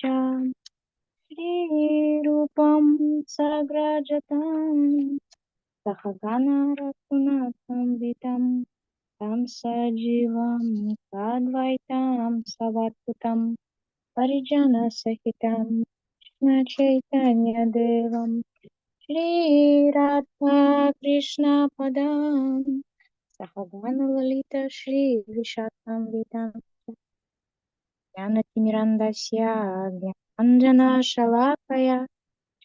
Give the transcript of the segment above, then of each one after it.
श्रीरूपं सग्रजतं सहगना रघुनाथान्वितं तं सजीवं साद्वैतं सवद्भुतं परिजनसहितं कृष्णचैतन्यदेवं श्रीराधा कृष्णपदां सहगणललिता श्रीविशाखान्वितं ज्ञानतिमिरन्दस्य ज्ञानाञ्जनशलाकया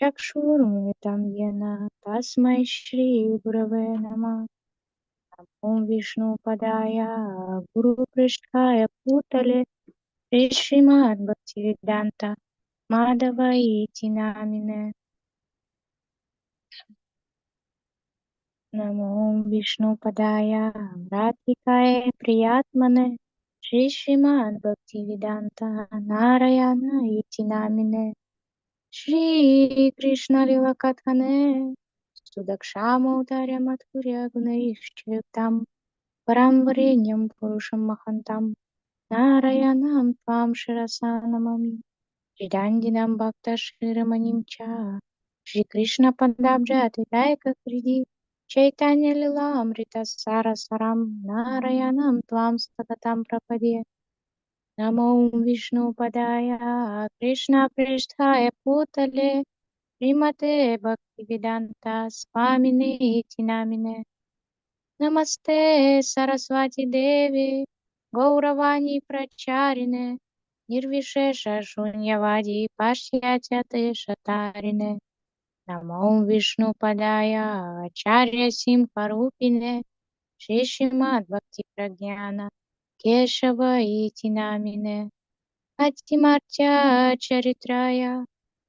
चक्षुरुन्मिलितं येन तस्मै श्रीगुरवे नमः। ॐ विष्णुपदाय गुरुपृष्ठाय भूतले श्रीमद्भक्तिवेदान्त माधवाय नामिने नमो विष्णुपदाय राधिकाय प्रियात्मने श्रीमद्भक्तिवेदान्त नारायणाय नामिने श्रीकृष्णलीलाकथने सुदक्षामोदर्य मधुर्य गुणैश्च्युताम् परं वरेण्यं पुरुषं महन्तं नारायणं त्वां शिरसा नमामि श्रीदान्दिनं भक्तश्रीरमणिं च श्रीकृष्णपदाब्जतिदायकहृदि चैतन्यलीलामृतसारसारं नारायणं त्वां सततं प्रपद्ये नमो विष्णुपदाय कृष्णपृष्ठाय भूतले श्रीमते भक्तिवेदान्ता स्वामिने इति नामिने नमस्ते सरस्वती देवी गौरवाणी प्रचारिणे निर्विशेष शून्यवादी पाश्चात्य देशतारिणे नमो विष्णुपदाय आचार्य सिंहरूपिणे श्री भक्ति प्रज्ञान केशव इति नामिने अतिमर्त्य चरित्राय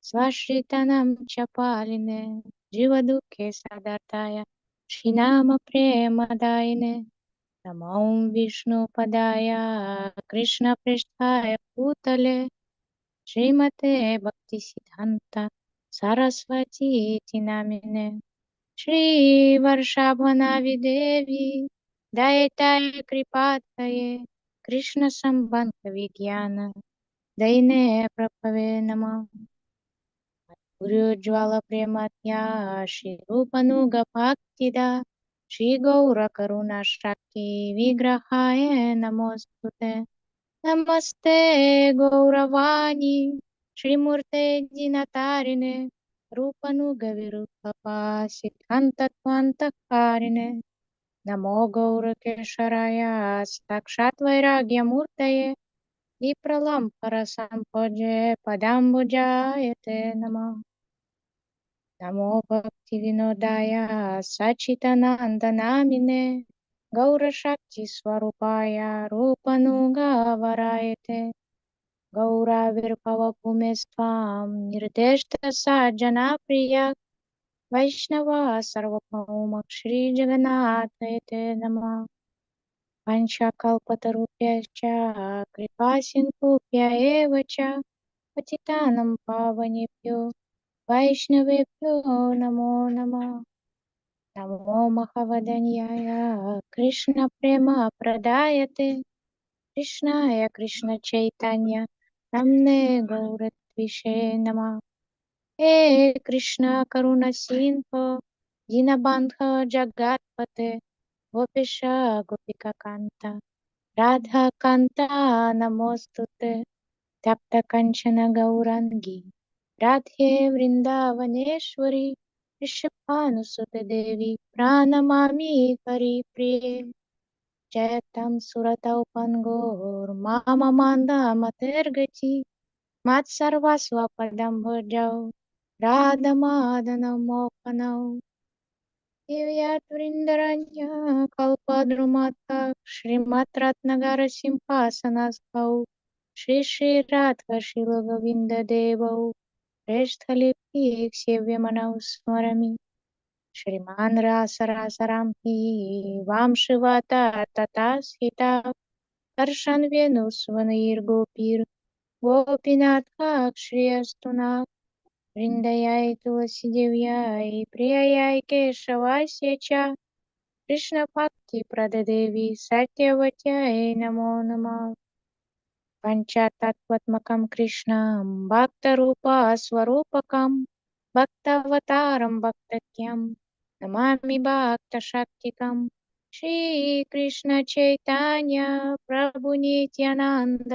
स्वश्रितनं च पालिने जीवदुःखे सदार्ताय श्रीनाम प्रेमदायिने नमो विष्णुपदाय कृष्णपृष्ठाय भूतले श्रीमते भक्तिसिद्धान्त सरस्वती इति नामिने श्रीवर्षाभनावि देवी दयिताय कृपातये कृष्णसम्बन्धविज्ञान दैने प्रभवे नमः गुरुज्वालप्रेमत्या श्रीरूपनुगभक्तिदा श्रीगौरकरुणाशक्ति विग्रहाय नमोऽस्तुते नमस्ते गौरवाणी श्रीमूर्ते जिनतारिणे रूपनुगविरूपपासिद्धान्तत्वान्तकारिणे नमो गौरकेशराय साक्षात् वैराग्यमूर्तये विप्रलम्बरसम्पजे पदाम्बुजायते नमः नमो भक्तिविनोदाय सच्चिदानन्दनामिने गौरशक्तिस्वरूपाय रूपनुगवरायते गौराविर्भवभूमेस्त्वां निर्देष्टसा वैष्णवा सार्वभौम श्रीजगन्नाथाय नमः पञ्चकल्पतरुभ्यश्च कृपासिन्धुभ्य एव च पतितानं पावनेभ्यो वैष्णवेभ्यो नमो नमः नमो महावदन्याय कृष्णप्रेमप्रदायते कृष्णाय कृष्णचैतन्य नम्ने गौरत्विषे नमः हे कृष्ण करुण सिंह दीनबन्धो जगत्पते गोपेश गोपिका कान्ता राधा कान्ता नमोस्तुते तप्त कंचन गौरांगी राधे वृंदावनेश्वरी वृषभानुसुते देवी प्रणमामि हरिप्रिये जयतं सुरतौ पन्गोर्माममान्दामतिर्गति मत्सर्वस्वपदं भुजौ राधमादनं मोहनौ दिव्यवृन्दरञ्जः कल्पद्रुमतः श्रीमद्रत्नगरसिंहासनस्थौ श्रीराधशिवगोविन्ददेवौ प्रेष्ठलिपिः सेव्यमनौ स्मरामि श्रीमान् रासरासराम्पि वांशिवत तथा स्थिता दर्शन्वेनुस्वनैर्गोपीनाथाक्षियस्तु नः वृन्दयाय तुलसीदेव्याय प्रियाय केशवास्य च कृष्णभक्तिप्रददेवी सत्यवत्याय नमो नमः पञ्चतत्त्वात्मकं कृष्णं भक्तरूपस्वरूपकं भक्तवतारं भक्तज्ञं नमामि भक्तशक्तिकं श्रीकृष्ण चैतन्य प्रभु नित्यानन्द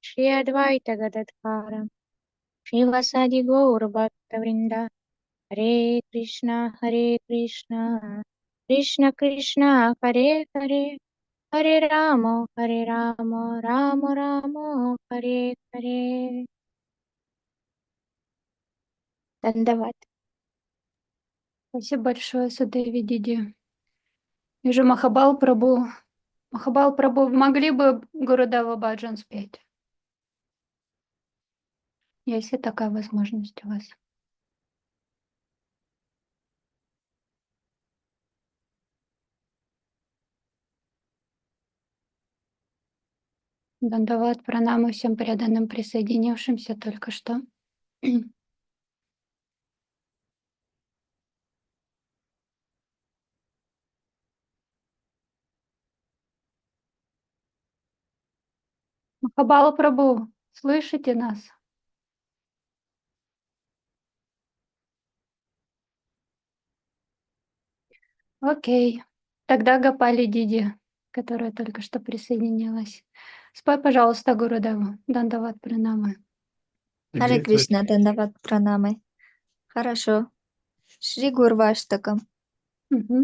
श्री अद्वैत गदाधर श्रीवासादि गौरभक्तवृन्द हरे कृष्णा कृष्ण कृष्ण हरे हरे हरे राम राम राम हरे हरे। धन्यवाद। Спасибо большое, Садеви Диди. Вижу Махабал Прабху. Махабал Прабху, могли бы Гурудева Баджан спеть? Есть ли такая возможность у вас? Дандават пранамы всем преданным присоединившимся только что. Махабала Прабху, слышите нас? Окей. Тогда Гопали Диди, которая только что присоединилась. Спой, пожалуйста, Гурудеву. Дандават пранамы. Харе Кришна, Дандават пранамы. Хорошо. Шри Гурваштакам. Угу.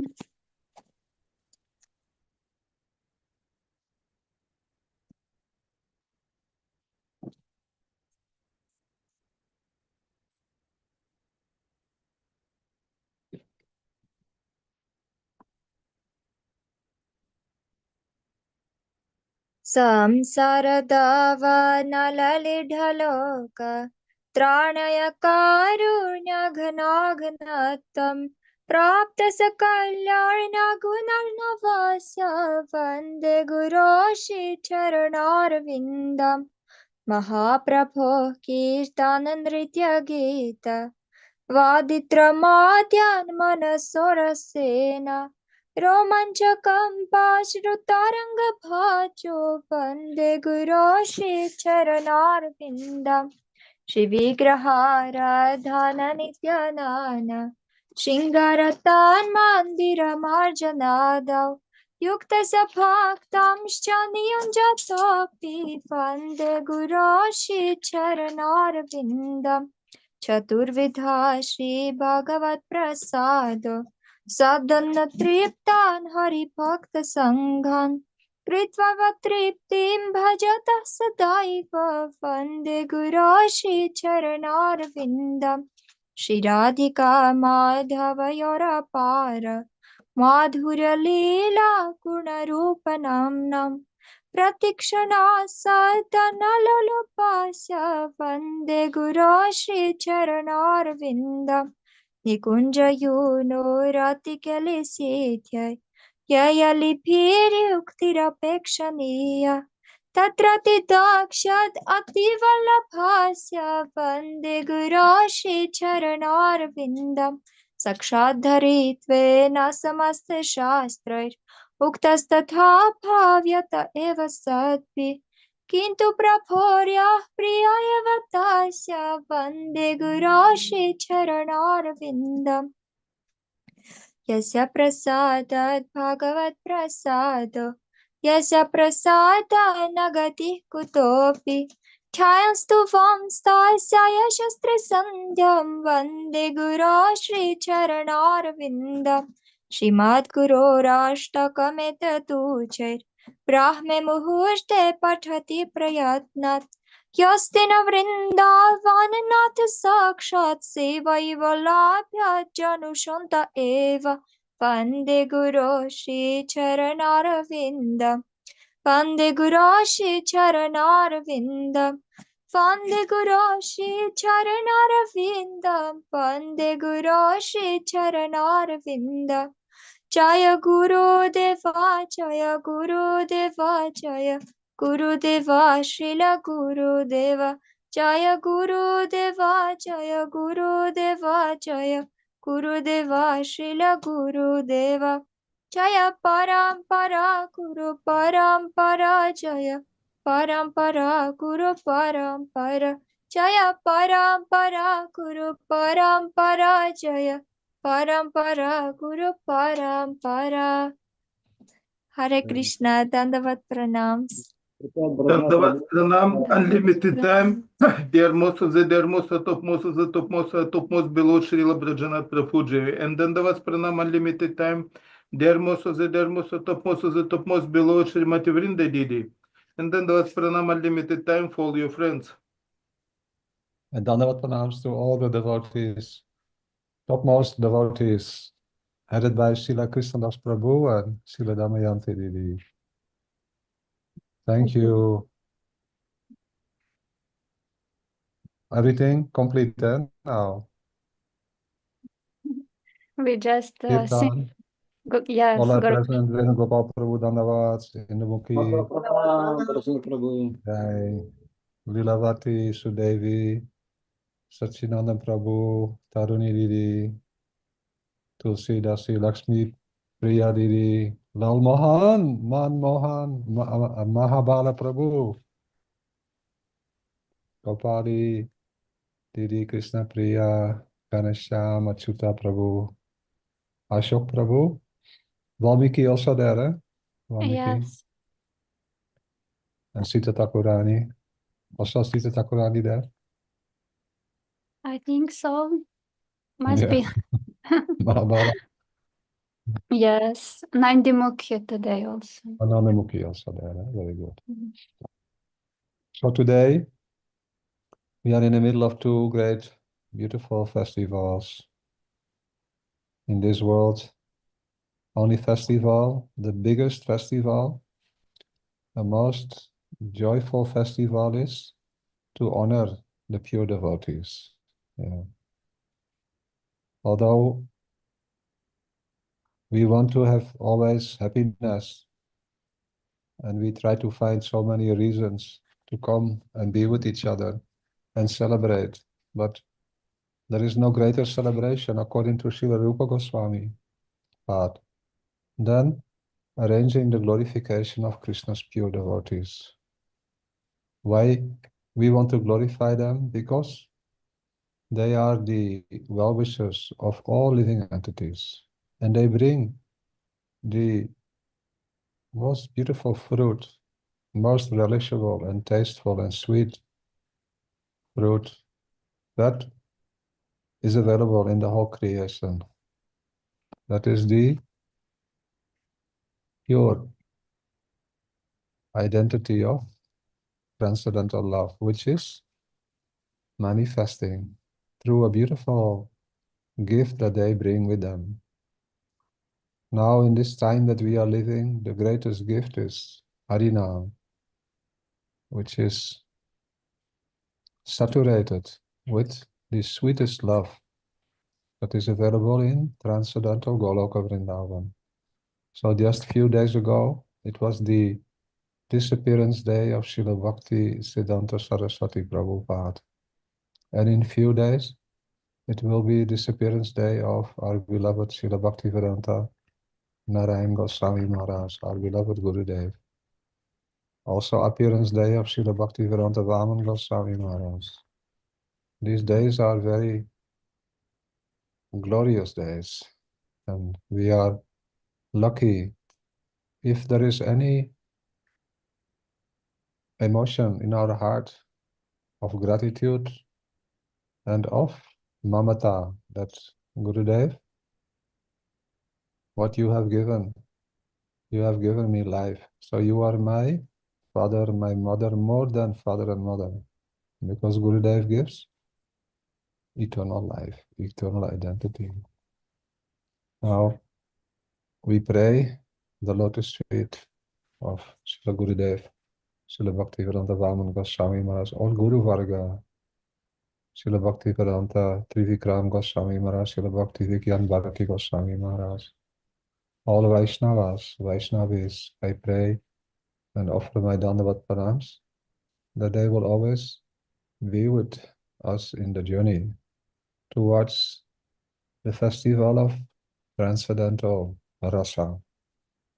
संसारदावानललिढलोक त्राणय कारुण्यघनाघनत्वं प्राप्त सकल्यार्णगुणर्णवास्य वन्दे गुरो श्रीचरणारविन्दं महाप्रभो कीर्तननृत्य गीत वादित्रमाद्यान् मनसोरसेन रोमाञ्चकम्पाश्रुतरङ्गभाजो वन्दे गुरो श्रीचरणारविन्दं श्रीविग्रहाराधननित्यानन शृङ्गारतान्मन्दिरमार्जनादौ युक्तसभाक्तांश्च नियुञ्जतोऽपि वन्दे गुरो श्रीचरणारविन्दम् चतुर्विधा श्रीभगवत्प्रसाद सदन्न तृप्तान् हरिभक्तसङ्घान् कृत्वा तृप्तिं भजतः सदैव वन्दे गुरो श्रीचरणारविन्दं श्रीराधिका माधवयोरपार माधुर्यलीला गुणरूपनाम्नं प्रतीक्षणा सदनलोलुपास्य वन्दे गुरो श्रीचरणारविन्दं निकुञ्जयूनोरतिकलिसित्यै ययलिभिर्युक्तिरपेक्षणीया तत्रातिदाक्षात् अतिवल्लभास्य वन्दे गुरो श्रीचरणारविन्दं साक्षाद्धरित्वेन समस्तशास्त्रैरुक्तस्तथा भाव्यत एव सद्भिः किन्तु प्रभोर्याः प्रियायवतास्य वन्दे गुरो श्रीचरणारविन्दम् यस्य प्रसादात् भगवत्प्रसादो यस्य प्रसादात् न गतिः कुतोऽपि ध्यायस्तु वंस्तस्य यशस्त्रसन्ध्यं वन्दे गुरो श्रीचरणारविन्दम् श्रीमद्गुरोराष्टकमेतदुच्चैः ब्राह्मे मुहूर्ते पठति प्रयत्नात् यस्ते न वृन्दावननाथ साक्षात् सेवैव लाभ्यात् जनुषन्त एव वन्दे गुरो श्रीचरणारविन्दम् वन्दे गुरो श्रीचरणारविन्दम् वन्दे गुरो श्रीचरणारविन्दम् वन्दे गुरो श्रीचरणारविन्दम् जय गुरुदेवा जय गुरुदेवा जय गुरुदेवा श्रील गुरुदेवा जय गुरुदेवा जय गुरुदेवा जय गुरुदेवा श्रील गुरुदेवा जय परम्परा गुरु परम्परा जय parampara guru parampara jaya parampara guru parampara jaya parampara guru parampara. Hare Krishna, Dandavat Pranams. Dandavat Pranam, unlimited time. Dear most of the topmost below Srila Vraджanатх Prabhuji. And Dandavat Pranam, unlimited time. Dear most of the topmost below Srimati Vrinda Didi. And Dandavat Pranam, unlimited time for all your friends. And Dandavat Pranams to all the devotees, topmost devotees, headed by Srila krsna-dasa Prabhu and Srila Damayanti Didi. Thank you. Everything completed now. We just sing. Kirtan. Yes, All are Guru. present. Venugopal Prabhu Dandavat, Indumukhi, Jai, Lilavati, Sudevi, Satchinanda Prabhu, Taruni Didi, Tulsi Dasi, Lakshmi, Priya Didi, Lal Mohan, Man Mohan, Mahabala Prabhu, Gopali, Didi Krishna Priya, Ganesham, Achyuta Prabhu, Ashok Prabhu, Valmiki also there, eh? Valmiki. Yes, And Sita Thakurani. Also Sita Thakurani there? I think so. Must Yeah. be. Mahabala. Yes, Nandimukhi today also. Anandamukhi also there, eh? Very good. Mhm. So today, we are in the middle of two great, beautiful festivals. In this world, only festival, the biggest festival, the most joyful festival is to honor the pure devotees. Yeah. Although we want to have always happiness, and we try to find so many reasons to come and be with each other and celebrate, but there is no greater celebration according to Srila Rupa Goswami path than arranging the glorification of Krishna's pure devotees. Why we want to glorify them? Because they are the well-wishers of all living entities, and they bring the most beautiful fruit, most relishable and tasteful and sweet fruit that is available in the whole creation. That is the pure identity of transcendental love, which is manifesting through a beautiful gift that they bring with them. Now, in this time that we are living, the greatest gift is Harinam, which is saturated with the sweetest love that is available in transcendental Goloka Vrindavan. So just a few days ago, it was the disappearance day of Srila Bhakti Siddhanta Saraswati Prabhupada. And in few days, it will be disappearance day of our beloved Srila Bhaktivedanta Narayan Goswami Maharaj, our beloved Gurudev. Also appearance day of Srila Bhaktivedanta Vaman Goswami Maharaj. These days are very glorious days, and we are lucky if there is any emotion in our heart of gratitude and of mamata, that Gurudev, what you have given me life. So you are my father, my mother, more than father and mother, because Gurudev gives eternal life, eternal identity. Now, we pray the lotus feet of Srila Gurudev, Srila Bhaktivedanta Vaman Goswami Maharaj, all Guru Varga, Srila Bhaktivedanta Trivikram Goswami Maharaj, Srila Bhakti Vigyan Bharati Goswami Maharaj, all Vaishnavis, I pray and offer my Dandavat Pranams, that they will always be with us in the journey towards the festival of transcendental rasa,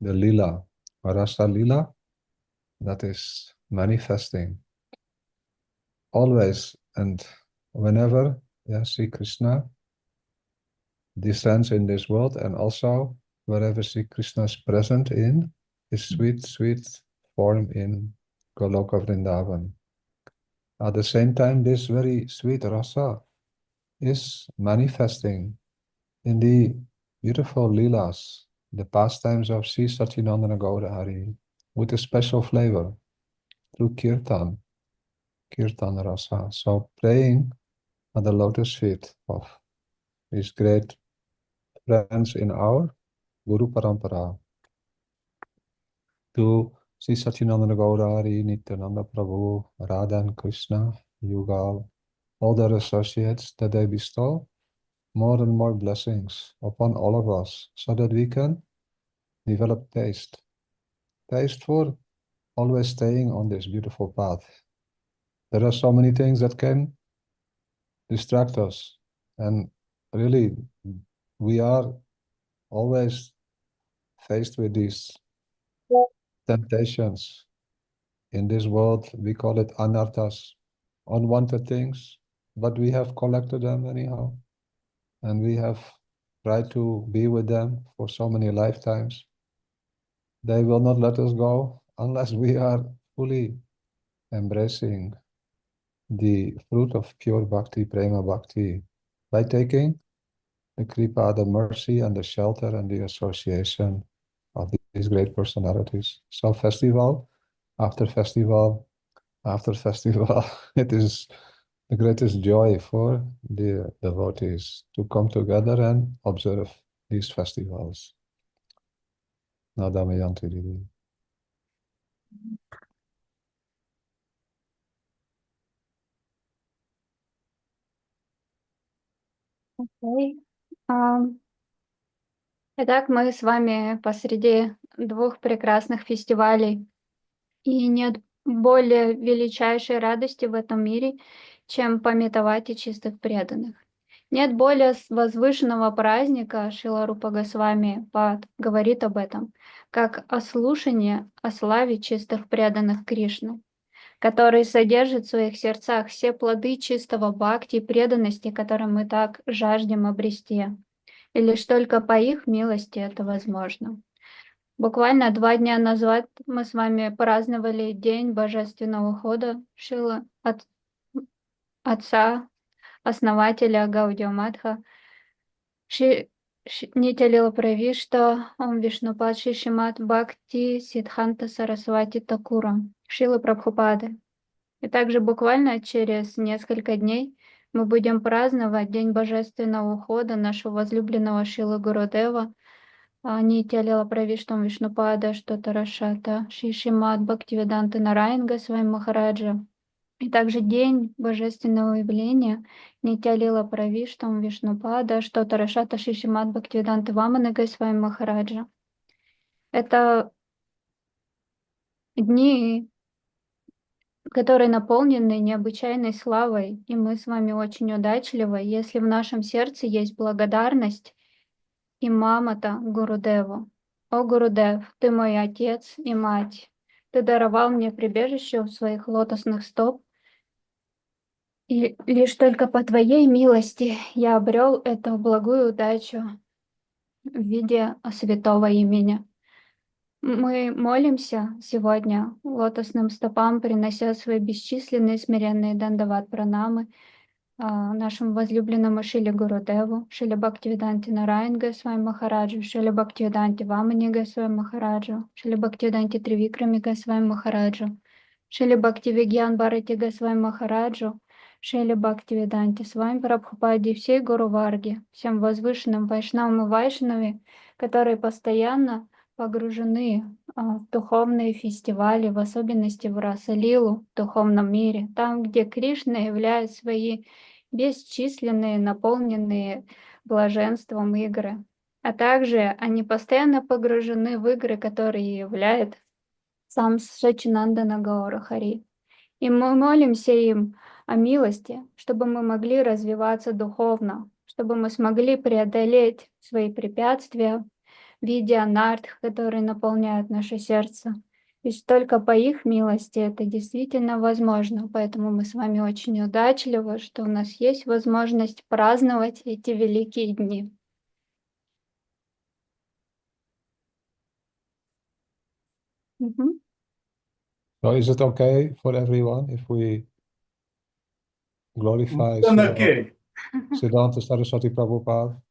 the lila, rasa lila, that is manifesting always and whenever Sri Krishna descends in this world, and also wherever Sri Krishna is present in his sweet, sweet form in Goloka Vrindavan. At the same time, this very sweet rasa is manifesting in the beautiful leelas, the pastimes of Sri Satchidananda Gaura Hari, with a special flavor through kirtan rasa. So praying at the lotus feet of these great friends in our Guru Parampara, to Sri Satchidananda Gaura Hari, Nityananda Prabhu, Radha and Krishna, Yugal, all their associates, that they bestow more and more blessings upon all of us, so that we can develop taste for always staying on this beautiful path. There are so many things that can distract us, and really we are always faced with these temptations in this world. We call it anarthas, unwanted things, but we have collected them anyhow, and we have tried to be with them for so many lifetimes. They will not let us go unless we are fully embracing the fruit of pure bhakti, prema bhakti, by taking the kripa, the mercy and the shelter and the association of these great personalities. So festival after festival after festival, it is the greatest joy for the devotees to come together and observe these festivals. Nadamayanti Didi. Окей. Итак, мы с вами посреди двух прекрасных фестивалей. И нет более величайшей радости в этом мире, чем памятовать о чистых преданных. Нет более возвышенного праздника, Шрила Рупа Госвами Пад говорит об этом, как о слушании о славе чистых преданных Кришны, которые содержат в своих сердцах все плоды чистого бхакти и преданности, которые мы так жаждем обрести. И лишь только по их милости это возможно. Буквально 2 дня назад мы с вами праздновали День Божественного ухода Шрилы от отца, основателя Гаудия Матха, Нитя Лила Правишта, Ом Вишнупад Шишимат Бхакти Сиддханта Сарасвати Тхакура, Шрилы Прабхупады. И также буквально через несколько дней мы будем праздновать День Божественного ухода нашего возлюбленного Шрилы Гурудева, Нитя Лила Правиштам Вишнупада, что-то Рашата, Шишимат Бхактивиданта Нараян Госвами Махараджа. И также День Божественного явления Нитя Лила Правиштам Вишнупада, что-то Рашата, Шишимат Бхактивиданта Вамана Госвами Махараджа. Это дни, которые наполнены необычайной славой, и мы с вами очень удачливы, если в нашем сердце есть благодарность и мамата Гурудеву. О Гурудев, ты мой отец и мать. Ты даровал мне прибежище у своих лотосных стоп. И лишь только по твоей милости я обрел эту благую удачу в виде святого имени. Мы молимся сегодня лотосным стопам, принося свои бесчисленные смиренные дандават пранамы нашему возлюбленному Шриле Гурудеву, Шриле Бхактивиданте Нараян Госвами Махараджу, Шриле Бхактивиданте Вамани Госвами Махараджу, Шриле Бхактивиданте Тривикрами Госвами Махараджу, Шриле Бхактивигьян Бхарати Госвами Махараджу, Шриле Бхактивиданте Свами Прабхупаде и всей Гуру Варге, всем возвышенным вайшнавам и вайшнаве, которые постоянно погружены в духовные фестивали, в особенности в Раса-лилу, в духовном мире, там, где Кришна являет свои бесчисленные, наполненные блаженством игры. А также они постоянно погружены в игры, которые являет сам Саччинандана Гаура Хари. И мы молимся им о милости, чтобы мы могли развиваться духовно, чтобы мы смогли преодолеть свои препятствия в виде анартх, которые наполняют наше сердце, И только по их милости это действительно возможно. Поэтому мы с вами очень удачливы, что у нас есть возможность праздновать эти великие дни. Мгм. So is it okay for everyone if we glorify Okay. Siddhanta Saraswati Prabhupada?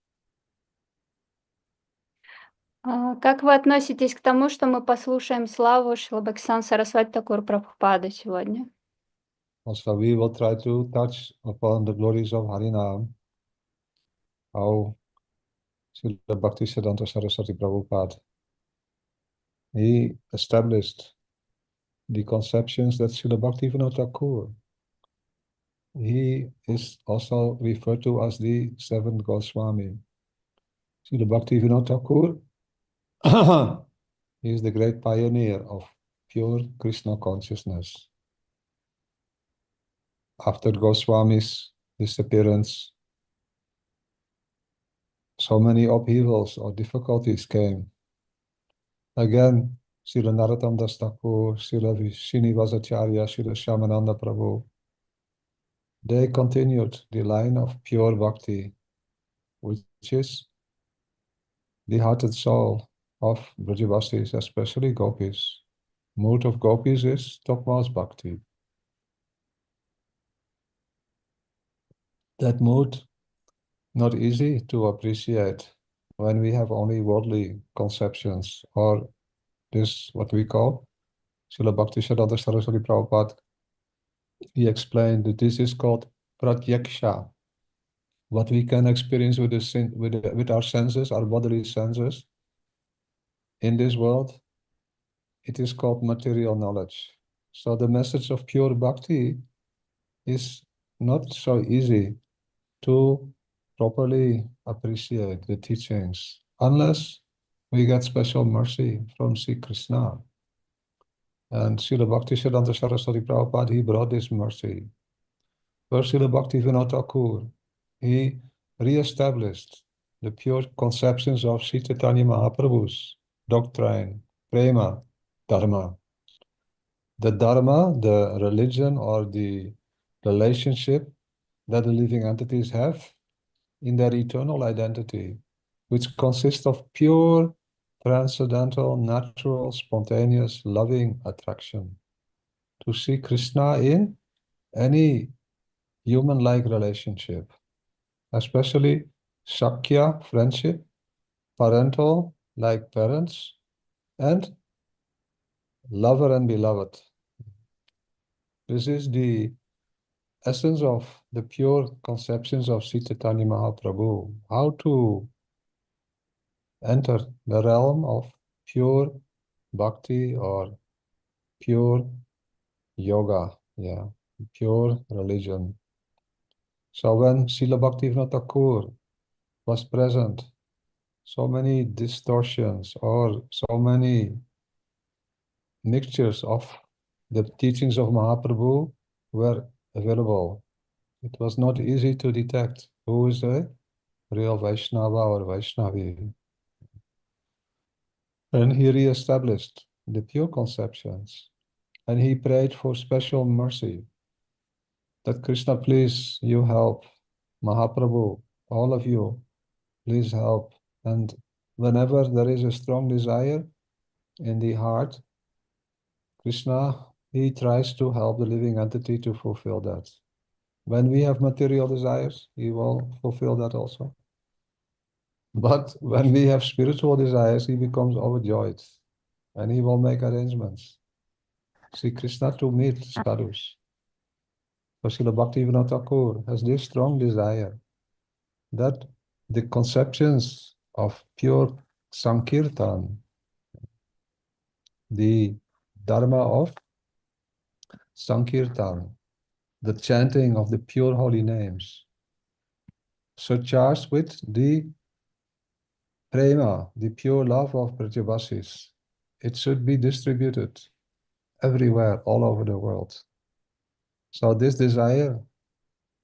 Как вы относитесь к тому, что мы послушаем славу Шрила Бхактисиданта Сарасвати Тхакура Прабхупады сегодня? Also, we will try to touch upon the glories of Harinam, how Srila Bhaktisiddhanta Saraswati Prabhupada, he established the conceptions that Srila Bhaktivinoda Thakur, he is also referred to as the seventh Goswami. Srila Bhaktivinoda Thakur, he is the great pioneer of pure Krishna consciousness. After Goswami's disappearance, so many upheavals or difficulties came. Again, Srila Narottam Das Thakur, Srila Srinivasacharya, Srila Shyamananda Prabhu, they continued the line of pure bhakti, which is the heart and soul of Brajavasis, especially gopis. Mood of gopis is topmost bhakti. That mood, not easy to appreciate when we have only worldly conceptions, or this, what we call, Srila Bhaktisiddhanta Saraswati Prabhupada, he explained that this is called pratyaksha, what we can experience with our senses, our bodily senses. In this world, it is called material knowledge. So the message of pure bhakti is not so easy to properly appreciate the teachings unless we get special mercy from Sri Krishna. And Srila Bhaktisiddhanta Saraswati Prabhupada, he brought this mercy. First, Srila Bhaktivinoda Thakur, he re-established the pure conceptions of Sri Chaitanya Mahaprabhu's doctrine, prema, dharma. The dharma, the religion or the relationship that the living entities have in their eternal identity, which consists of pure, transcendental, natural, spontaneous, loving attraction to see Krishna in any human-like relationship, especially Shakya, friendship, parental, like parents, and lover and beloved. This is the essence of the pure conceptions of Sri Chaitanya Mahaprabhu, how to enter the realm of pure bhakti or pure yoga, pure religion. So when Srila Bhaktivinoda Thakur was present, so many distortions or so many mixtures of the teachings of Mahaprabhu were available. It was not easy to detect who is a real Vaishnava or Vaishnavi. And he re-established the pure conceptions. And he prayed for special mercy that Krishna, please, you help. Mahaprabhu, all of you, please help. And whenever there is a strong desire in the heart, Krishna, he tries to help the living entity to fulfill that. When we have material desires, he will fulfill that also. But when we have spiritual desires, he becomes overjoyed and he will make arrangements. See Krishna to meet sadhus. So Srila Bhaktivinoda Thakur has this strong desire that the conceptions of pure Sankirtan, the dharma of Sankirtan, the chanting of the pure holy names, surcharged with the prema, the pure love of Brajavasis, it should be distributed everywhere, all over the world. So this desire,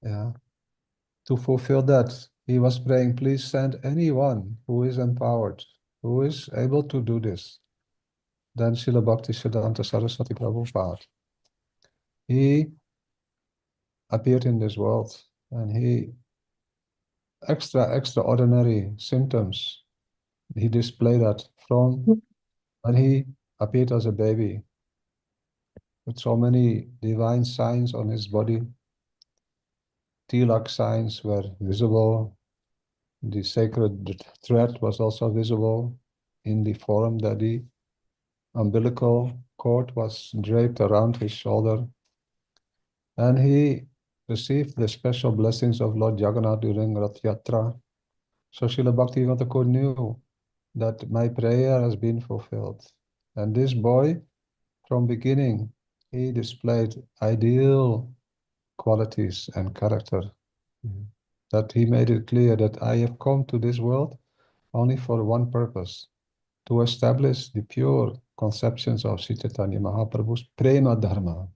to fulfill that, he was praying, please send anyone who is empowered, who is able to do this. then Srila Bhaktisiddhanta Saraswati Prabhupada, he appeared in this world and he extraordinary symptoms he displayed that from when he appeared as a baby with so many divine signs on his body. Tilak signs were visible. The sacred thread was also visible in the form that the umbilical cord was draped around his shoulder. And he received the special blessings of Lord Jagannath during Rath Yatra. So Srila Bhaktivinoda Thakur knew that my prayer has been fulfilled. And this boy, from beginning, he displayed ideal qualities and character. That he made it clear that I have come to this world only for one purpose, to establish the pure conceptions of Sri Chaitanya Mahaprabhu's Prema Dharma.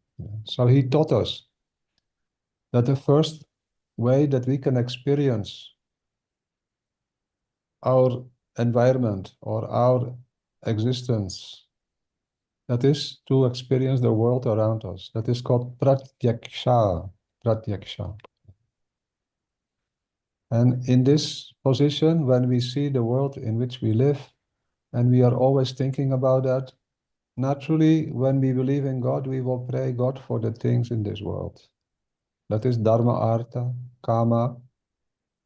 So he taught us that the first way that we can experience our environment or our existence, that is to experience the world around us. That is called pratyaksha. Pratyaksha. And in this position, when we see the world in which we live, and we are always thinking about that, naturally, when we believe in God, we will pray God for the things in this world. That is dharma, artha, kama,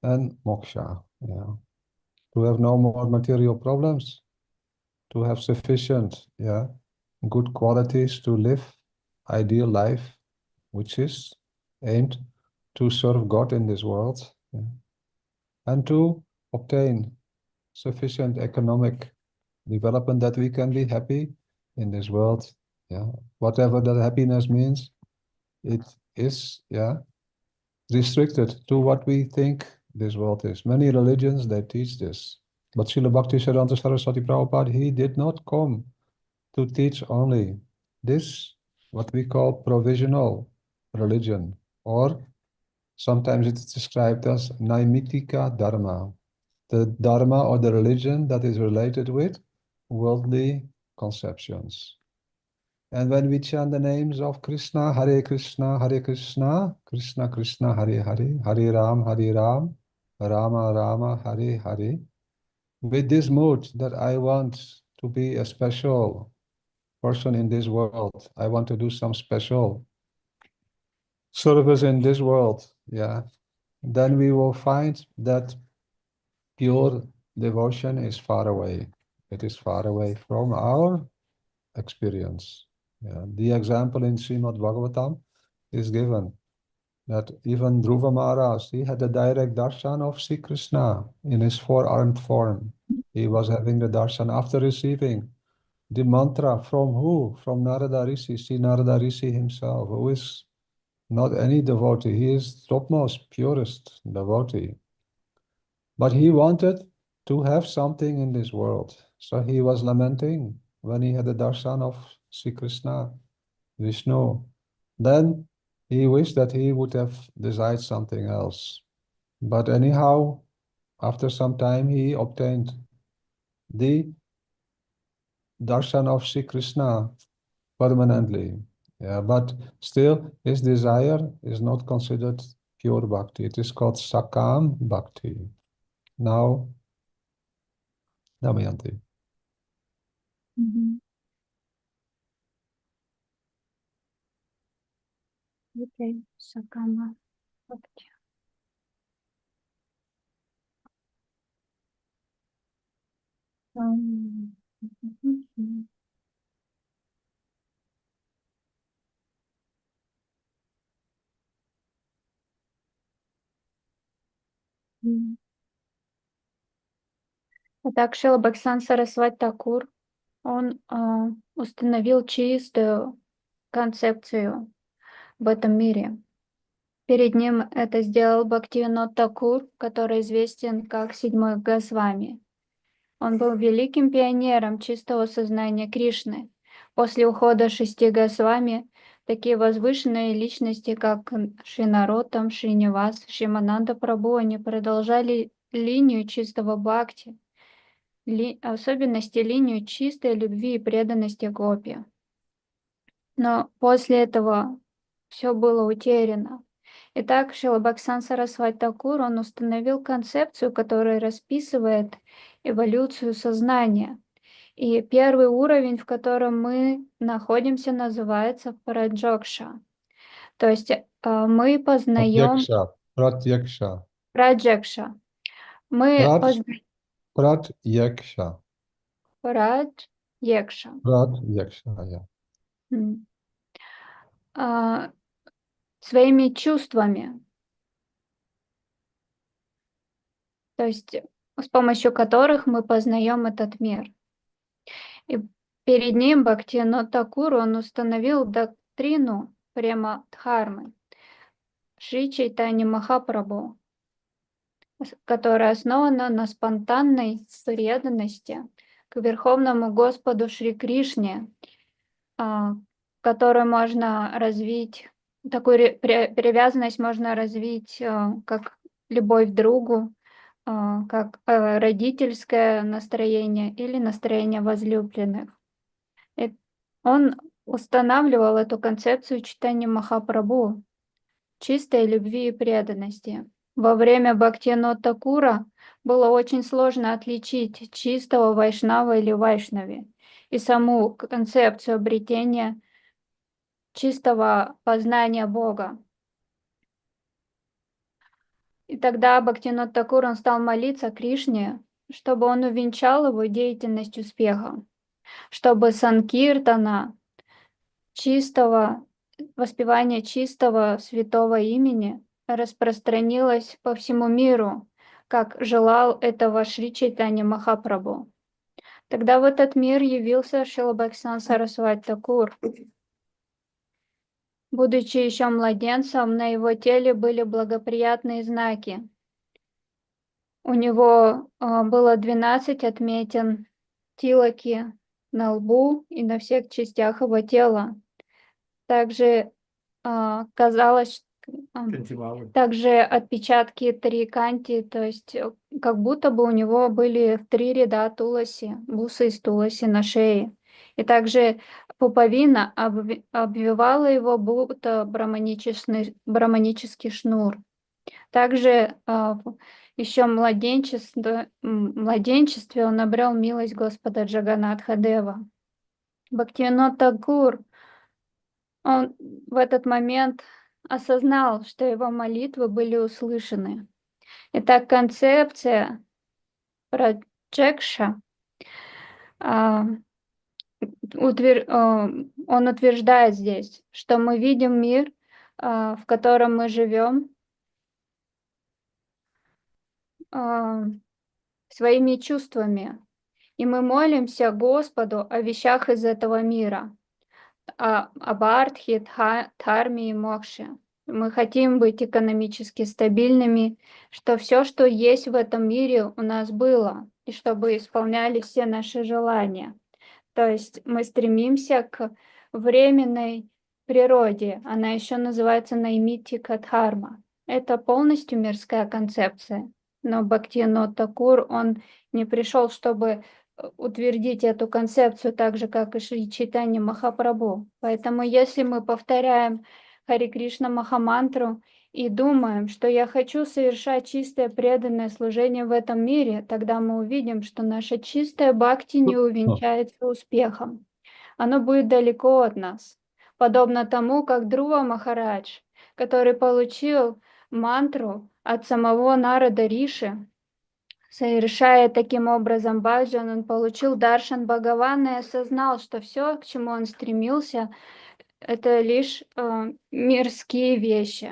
and moksha. Yeah. To have no more material problems, to have sufficient, good qualities to live ideal life, which is aimed to serve God in this world, and to obtain sufficient economic development that we can be happy in this world. Whatever that happiness means, it is restricted to what we think this world is. Many religions, they teach this. But Srila Bhaktisiddhanta Saraswati Prabhupada, he did not come to teach only this, what we call provisional religion, or sometimes it's described as Naimitika Dharma, the Dharma or the religion that is related with worldly conceptions. And when we chant the names of Krishna, Krishna, Krishna Krishna, Hare Hare, Hare Ram, Rama Rama, Hare Hare, with this mood that I want to be a special person in this world, I want to do some special service in this world, then we will find that pure devotion is far away. It is far away from our experience. The example in Srimad Bhagavatam is given that even Dhruva Maharaj, he had a direct darshan of Sri Krishna in his four-armed form. He was having the darshan after receiving the mantra from who? From Narada Rishi, Sri Narada Rishi himself, who is not any devotee. He is topmost, purest devotee. But he wanted to have something in this world. So he was lamenting when he had the darshan of Sri Krishna, Vishnu. Then he wished that he would have desired something else. But anyhow, after some time, he obtained the darshan of Sri Krishna permanently. But still, his desire is not considered pure bhakti. It is called sakam bhakti. Now, Damayanti. Okay, Sakama. Okay. Итак, Шрила Бхактисиданта Сарасвати Тхакур, он установил чистую концепцию в этом мире. Перед ним это сделал Бхактивинода Тхакур, который известен как Седьмой Госвами. Он был великим пионером чистого сознания Кришны. После ухода 6 Госвами такие возвышенные личности, как Шри Нароттам, Шринивас, Шримананда Прабху, они продолжали линию чистого бхакти. особенности линию чистой любви и преданности гопи. Но после этого все было утеряно. Итак, Шрила Бхактисиданта Сарасвати Тхакур, он установил концепцию, которая расписывает эволюцию сознания. И первый уровень, в котором мы находимся, называется праджокша. То есть мы познаем Pratyaksha. праджекша. Мы познаем Pratyaksha. праджекша. Pratyaksha, yeah. Своими чувствами. То есть с помощью которых мы познаем этот мир. И перед ним Бхактивинода Тхакур, он установил доктрину прямо Дхармы Шри Чайтанья Махапрабху, которая основана на спонтанной преданности к Верховному Господу Шри Кришне, которую можно развить, такую привязанность можно развить как любовь к другу, как родительское настроение или настроение возлюбленных. И он устанавливал эту концепцию читания Махапрабху, чистой любви и преданности. Во время Бхактивинода Тхакура было очень сложно отличить чистого вайшнава или вайшнави и саму концепцию обретения чистого познания Бога. И тогда Бхактивинода Тхакур, он стал молиться Кришне, чтобы он увенчал его деятельность успехом, чтобы санкиртана, чистого, воспевание чистого святого имени распространилось по всему миру, как желал этого Шри Чайтанья Махапрабху. Тогда в этот мир явился Шрила Бхактисиданта Сарасвати Тхакур. Будучи еще младенцем, на его теле были благоприятные знаки. У него было 12 отметин, тилаки на лбу и на всех частях его тела. Также казалось, также отпечатки триканти, то есть как будто бы у него были в 3 ряда туласи, бусы из туласи на шее. И также пуповина обвивала его будто браманический шнур. Также еще в младенчестве он обрел милость Господа Джаганатха Дева. Бхактивинода Тхакур, он в этот момент осознал, что его молитвы были услышаны. Итак, концепция праджекша, он утверждает здесь, что мы видим мир, в котором мы живем, своими чувствами. И мы молимся Господу о вещах из этого мира, об артхе, дхарме и мокше. Мы хотим быть экономически стабильными, что все, что есть в этом мире, у нас было, и чтобы исполняли все наши желания. То есть мы стремимся к временной природе. Она еще называется наймитика дхарма. Это полностью мирская концепция. Но Бхактивинода Тхакур, он не пришел, чтобы утвердить эту концепцию так же, как и Шри Чайтанья Махапрабху. Поэтому если мы повторяем Хари Кришна Махамантру и думаем, что я хочу совершать чистое преданное служение в этом мире, тогда мы увидим, что наша чистая бхакти не увенчается успехом. Оно будет далеко от нас. Подобно тому, как Друва Махарадж, который получил мантру от самого Нарада Риши, совершая таким образом баджан, он получил даршан Бхагавана и осознал, что все, к чему он стремился, это лишь мирские вещи.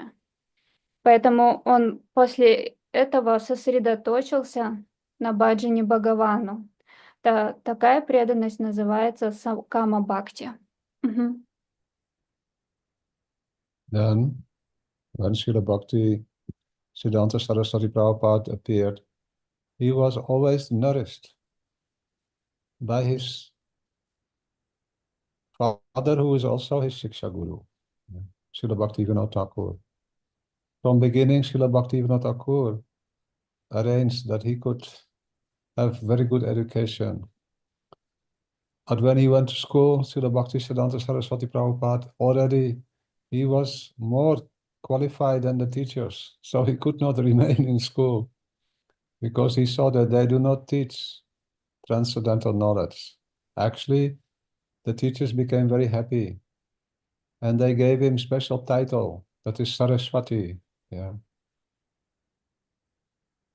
Поэтому он после этого сосредоточился на баджане Бхагавану. Такая преданность называется Кама Бхакти. Then, when Srila Bhakti Siddhanta Saraswati Prabhupada appeared, he was always nourished by his father, who is also his Shiksha Guru, Srila Bhaktivinoda Thakur. From beginning, Srila Bhaktivinoda Thakur arranged that he could have very good education. But when he went to school, Srila Bhaktisiddhanta Saraswati Prabhupada, already he was more qualified than the teachers, so he could not remain in school because he saw that they do not teach transcendental knowledge. Actually, the teachers became very happy and they gave him special title, that is Saraswati. Yeah.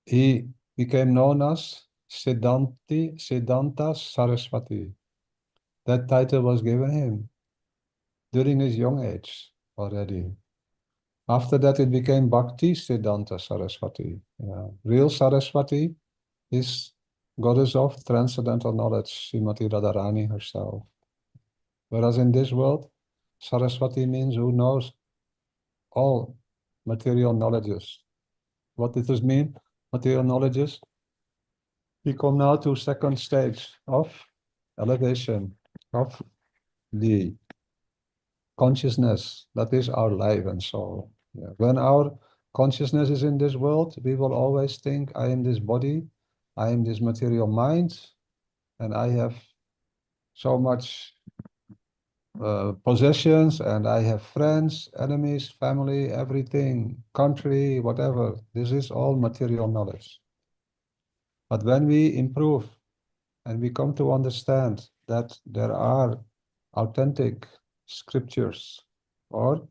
He became known as Siddhanta Saraswati. That title was given him during his young age already. After that, it became Bhakti Siddhanta Saraswati. Yeah. Real Saraswati is goddess of transcendental knowledge, Srimati Radharani herself. Whereas in this world, Saraswati means who knows all material knowledges. What does this mean? Material knowledges. We come now to second stage of elevation of the consciousness, that is our life and soul. Yeah. When our consciousness is in this world, we will always think, I am this body, I am this material mind, and I have so much possessions, and I have friends, enemies, family, everything, country, whatever. This is all material knowledge. But when we improve and we come to understand that there are authentic scriptures or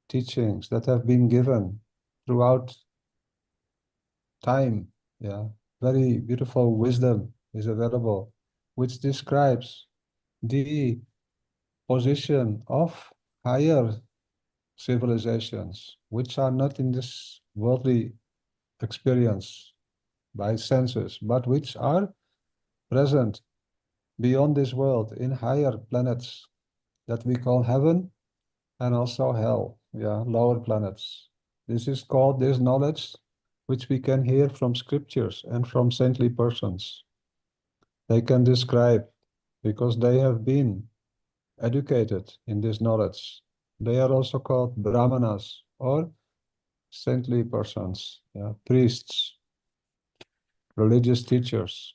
teachings that have been given throughout time, yeah, very beautiful wisdom is available, which describes the position of higher civilizations, which are not in this worldly experience by senses, but which are present beyond this world in higher planets that we call heaven and also hell, yeah, lower planets. This is called this knowledge which we can hear from scriptures and from saintly persons. They can describe because they have been educated in this knowledge. They are also called brahmanas or saintly persons, yeah, priests, religious teachers,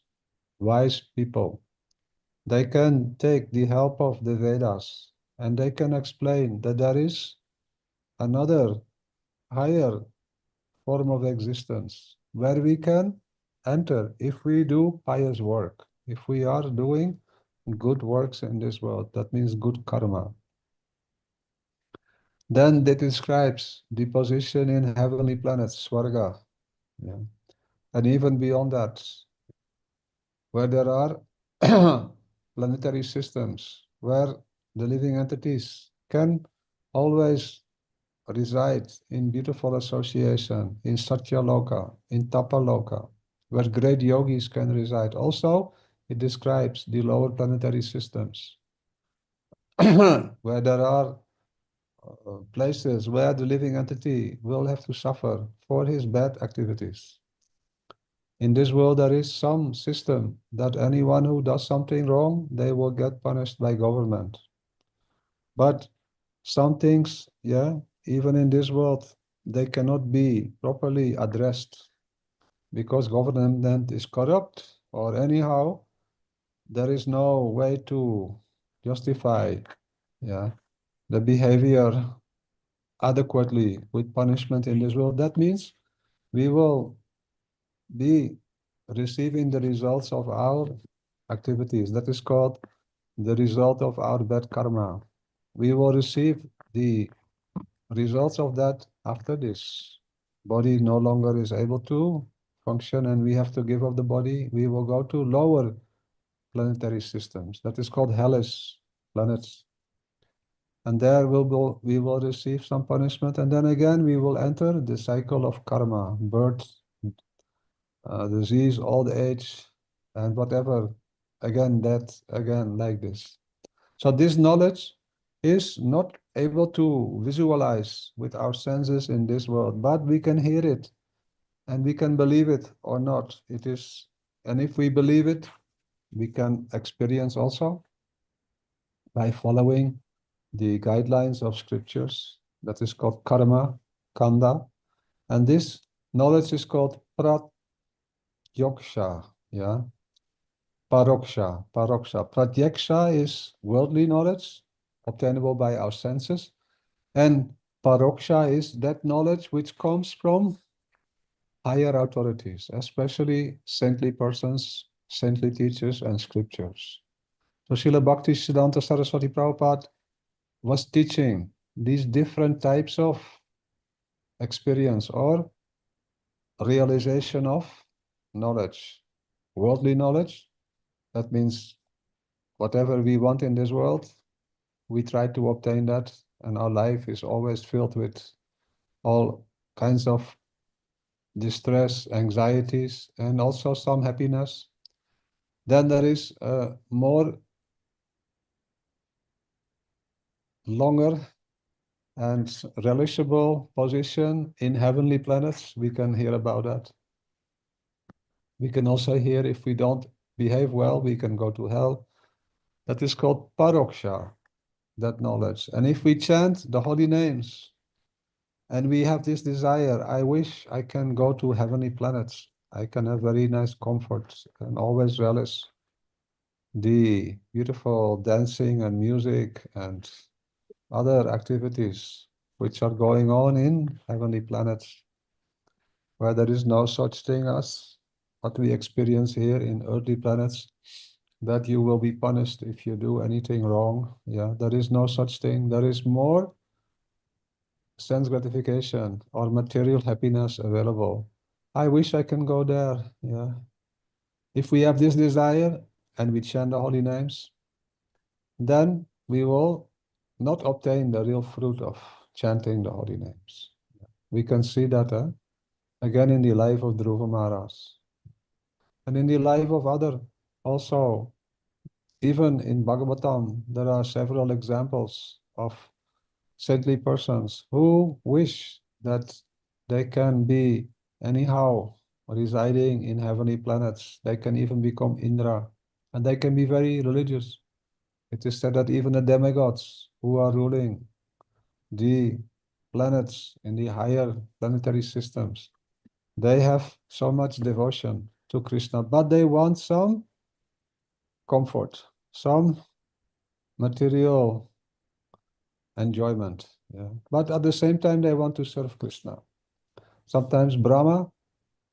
wise people. They can take the help of the Vedas and they can explain that there is another higher form of existence where we can enter if we do pious work, if we are doing good works in this world, that means good karma. Then it describes the position in heavenly planets, Swarga, yeah. And even beyond that, where there are planetary systems, where the living entities can always reside in beautiful association, in Satyaloka, in Tapaloka, where great yogis can reside. Also, it describes the lower planetary systems, where there are places where the living entity will have to suffer for his bad activities. In this world, there is some system that anyone who does something wrong, they will get punished by government. But some things, yeah, even in this world, they cannot be properly addressed because government is corrupt, or anyhow, there is no way to justify, yeah, the behavior adequately with punishment in this world. That means we will be receiving the results of our activities. That is called the result of our bad karma. We will receive the results of that after this body no longer is able to function and we have to give up the body. We will go to lower planetary systems. That is called hellish planets. And there we will receive some punishment, and then again we will enter the cycle of karma, birth, disease, old age, and whatever, again, death, again, like this. So this knowledge is not able to visualize with our senses in this world, but we can hear it and we can believe it or not. It is, and if we believe it, we can experience also by following the guidelines of scriptures. That is called karma, kanda, and this knowledge is called pratyoksha, yeah, Paroksha. Pratyaksha is worldly knowledge, obtainable by our senses. And paroksha is that knowledge which comes from higher authorities, especially saintly persons, saintly teachers, and scriptures. So Srila Bhaktisiddhanta Saraswati Prabhupada was teaching these different types of experience or realization of knowledge. Worldly knowledge, that means whatever we want in this world, we try to obtain that, and our life is always filled with all kinds of distress, anxieties, and also some happiness. Then there is a more longer and relishable position in heavenly planets. We can hear about that. We can also hear if we don't behave well, we can go to hell. That is called paroksha, that knowledge. And if we chant the holy names, and we have this desire, I wish I can go to heavenly planets. I can have very nice comfort and always relish the beautiful dancing and music and other activities which are going on in heavenly planets, where there is no such thing as what we experience here in earthly planets, that you will be punished if you do anything wrong. Yeah, there is no such thing. There is more sense gratification or material happiness available. I wish I can go there. Yeah. If we have this desire and we chant the holy names, then we will not obtain the real fruit of chanting the holy names. We can see that again in the life of Dhruva Maharaj. And in the life of other also, even in Bhagavatam, there are several examples of saintly persons who wish that they can be anyhow residing in heavenly planets. They can even become Indra, and they can be very religious. It is said that even the demigods who are ruling the planets in the higher planetary systems, they have so much devotion to Krishna, but they want some comfort, some material enjoyment. Yeah. But at the same time, they want to serve Krishna. Sometimes Brahma,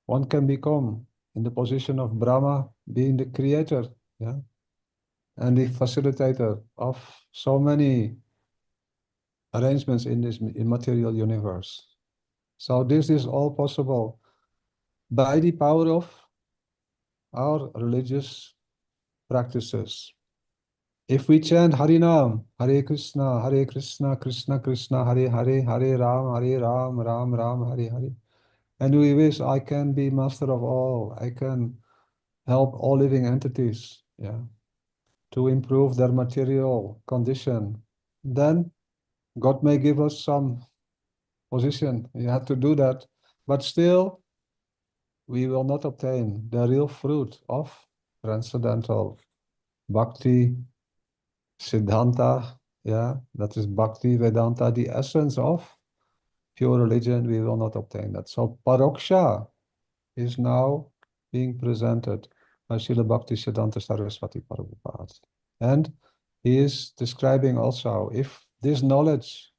one can become in the position of Brahma, being the creator, yeah, and the facilitator of so many arrangements in this immaterial universe. So this is all possible by the power of our religious practices. If we chant Harinam, Hare Krishna, Krishna Krishna, Hare Hare, Hare Ram, Ram Ram, Hare Hare, and we wish I can be master of all, I can help all living entities, yeah, to improve their material condition, then God may give us some position. You have to do that, but still we will not obtain the real fruit of transcendental bhakti, Siddhanta, yeah, that is Bhakti Vedanta, the essence of pure religion. We will not obtain that. So Paroksha is now being presented by Srila Bhaktisiddhanta Saraswati Prabhupada. And he is describing also, if this knowledge,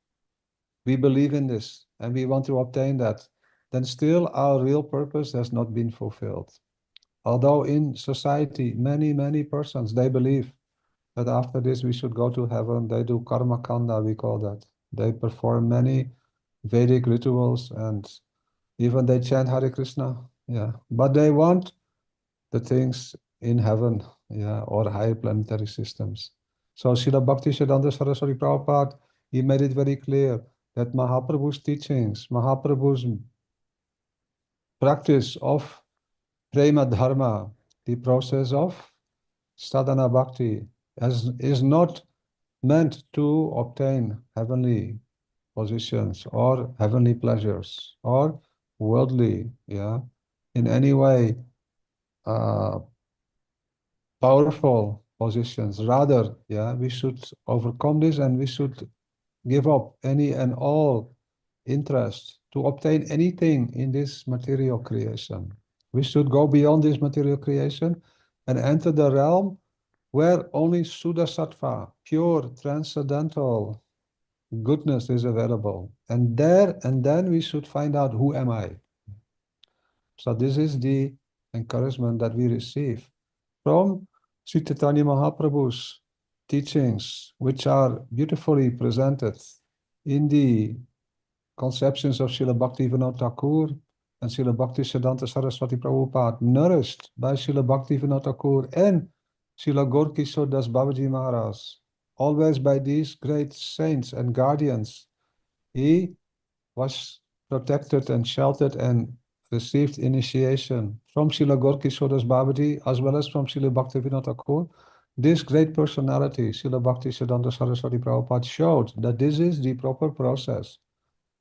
we believe in this and we want to obtain that, then still our real purpose has not been fulfilled. Although in society, many persons, they believe that after this we should go to heaven. They do karma kanda, we call that. They perform many Vedic rituals and even they chant Hare Krishna. Yeah, but they want the things in heaven, yeah, or higher planetary systems. So Srila Bhaktisiddhanta Saraswati Prabhupada, he made it very clear that Mahaprabhu's teachings, Mahaprabhu's practice of prema dharma, the process of sadhana bhakti, is not meant to obtain heavenly positions or heavenly pleasures or worldly, yeah, in any way powerful positions. Rather, yeah, we should overcome this and we should give up any and all interest to obtain anything in this material creation. We should go beyond this material creation and enter the realm where only Sudasattva, pure transcendental goodness is available. And then we should find out, who am I? So this is the encouragement that we receive from Sri Chaitanya Mahaprabhu's teachings, which are beautifully presented in the conceptions of Srila Bhaktivinoda Thakur and Srila Bhaktisiddhanta Saraswati Prabhupada, nourished by Srila Bhaktivinoda Thakur and Srila Gaura Das Babaji Maharaj, always by these great saints and guardians. He was protected and sheltered and received initiation from Srila Gaura Das Babaji as well as from Srila Bhaktivinoda Thakur. This great personality, Srila Bhaktisiddhanta Saraswati Prabhupada, showed that this is the proper process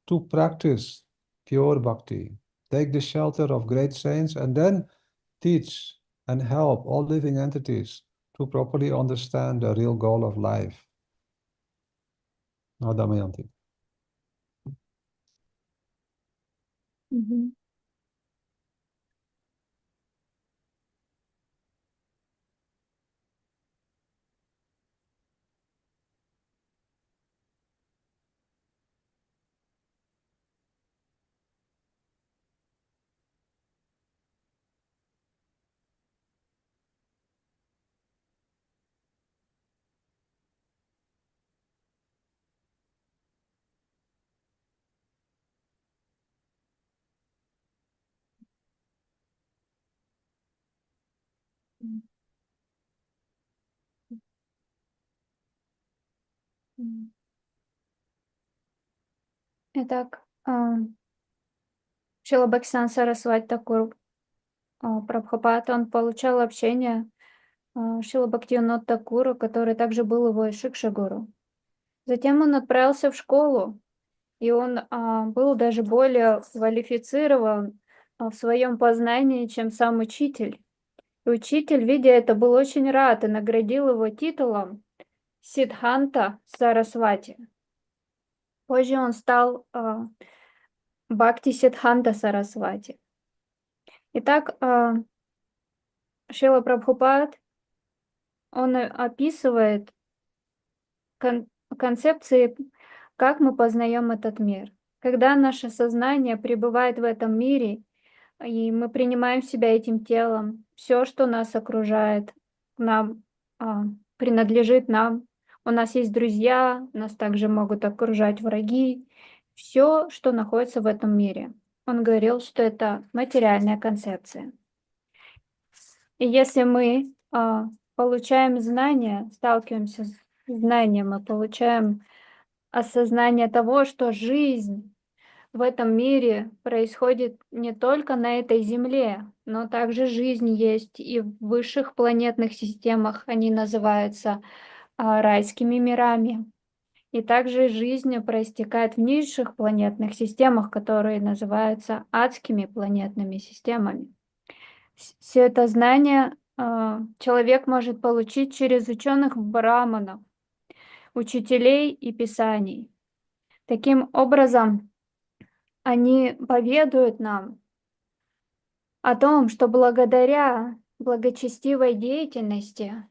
to practice pure bhakti, take the shelter of great saints, and then teach and help all living entities to properly understand the real goal of life. Now, Damayanti. Итак, Шрила Бхактисиданта Сарасвати Тхакур Прабхупад, он получал общение Шрила Бхактивинода Тхакура, который также был его шикша-гуру. Затем он отправился в школу, и он был даже более квалифицирован в своем познании, чем сам учитель. И учитель, видя это, был очень рад и наградил его титулом Сиддханта Сарасвати. Позже он стал Бхакти Сиддханта Сарасвати. Итак, Шрила Прабхупад, он описывает концепции, как мы познаем этот мир. Когда наше сознание пребывает в этом мире, и мы принимаем себя этим телом, все, что нас окружает, нам принадлежит нам. У нас есть друзья, нас также могут окружать враги. Все, что находится в этом мире. Он говорил, что это материальная концепция. И если мы получаем знания, сталкиваемся с знанием, мы получаем осознание того, что жизнь в этом мире происходит не только на этой Земле, но также жизнь есть и в высших планетных системах, они называются райскими мирами. И также жизнь проистекает в низших планетных системах, которые называются адскими планетными системами. Все это знание человек может получить через ученых браманов, учителей и писаний. Таким образом, они поведают нам о том, что благодаря благочестивой деятельности,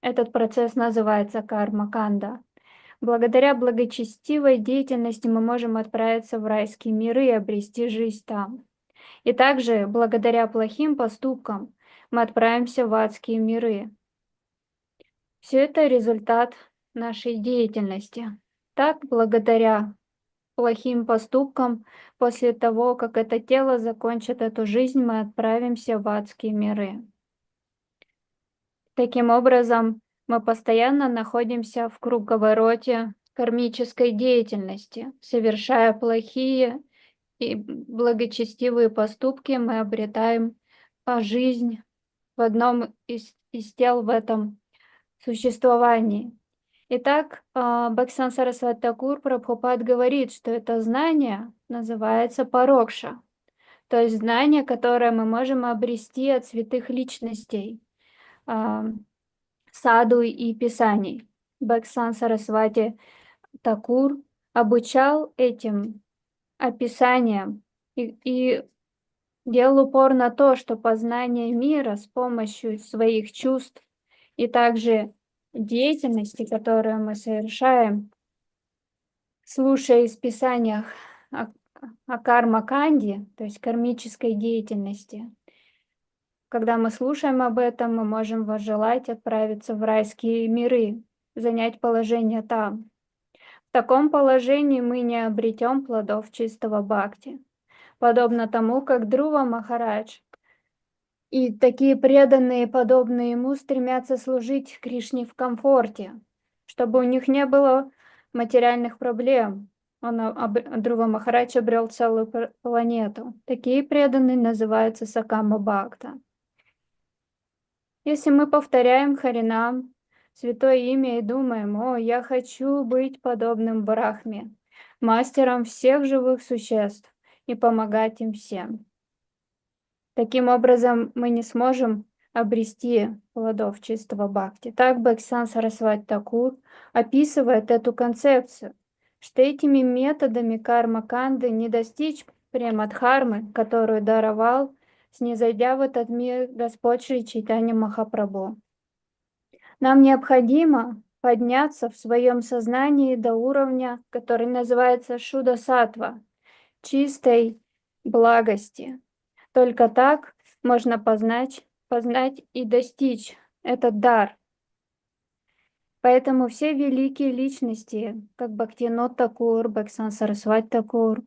этот процесс называется карма-канда, благодаря благочестивой деятельности мы можем отправиться в райские миры и обрести жизнь там. И также благодаря плохим поступкам мы отправимся в адские миры. Все это результат нашей деятельности. Так, благодаря плохим поступкам, после того, как это тело закончит эту жизнь, мы отправимся в адские миры. Таким образом, мы постоянно находимся в круговороте кармической деятельности. Совершая плохие и благочестивые поступки, мы обретаем жизнь в одном из тел в этом существовании. Итак, Бхактисиданта Сарасвати Тхакур Прабхупад говорит, что это знание называется парокша, то есть знание, которое мы можем обрести от святых личностей, саду и писаний. Бхактисиданта Сарасвати Тхакур обучал этим описаниям и делал упор на то, что познание мира с помощью своих чувств и также деятельности, которую мы совершаем, слушая из Писаниях о карма-канде, то есть кармической деятельности. Когда мы слушаем об этом, мы можем возжелать отправиться в райские миры, занять положение там. В таком положении мы не обретем плодов чистого бхакти, подобно тому, как Друва Махарадж и такие преданные, подобные ему, стремятся служить Кришне в комфорте, чтобы у них не было материальных проблем. Друва Махарадж обрел целую планету. Такие преданные называются Сакама Бхакта. Если мы повторяем Харинам, святое имя, и думаем: «О, я хочу быть подобным Брахме, мастером всех живых существ, и помогать им всем». Таким образом, мы не сможем обрести плодов чистого бхакти. Так Бхактисиданта Сарасвати Тхакур описывает эту концепцию, что этими методами карма-канды не достичь премадхармы, которую даровал, снизойдя в этот мир Господь Шри Чайтанья Махапрабху. Нам необходимо подняться в своем сознании до уровня, который называется шуда-саттва, чистой благости. Только так можно познать и достичь этот дар. Поэтому все великие личности, как Бхактивинода Тхакур, Бхактисиданта Сарасвати Тхакур,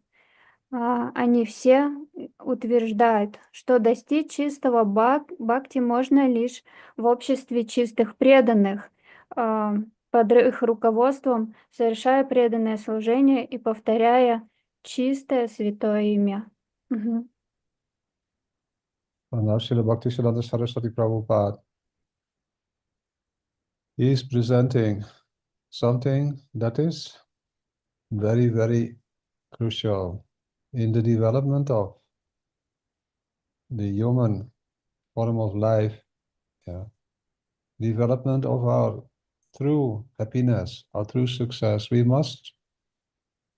они все утверждают, что достичь чистого бхакти можно лишь в обществе чистых преданных, под их руководством, совершая преданное служение и повторяя чистое святое имя. Угу. And now Srila Bhaktisiddhanta Saraswati Prabhupada is presenting something that is very, very crucial in the development of the human form of life, development of our true happiness, our true success. We must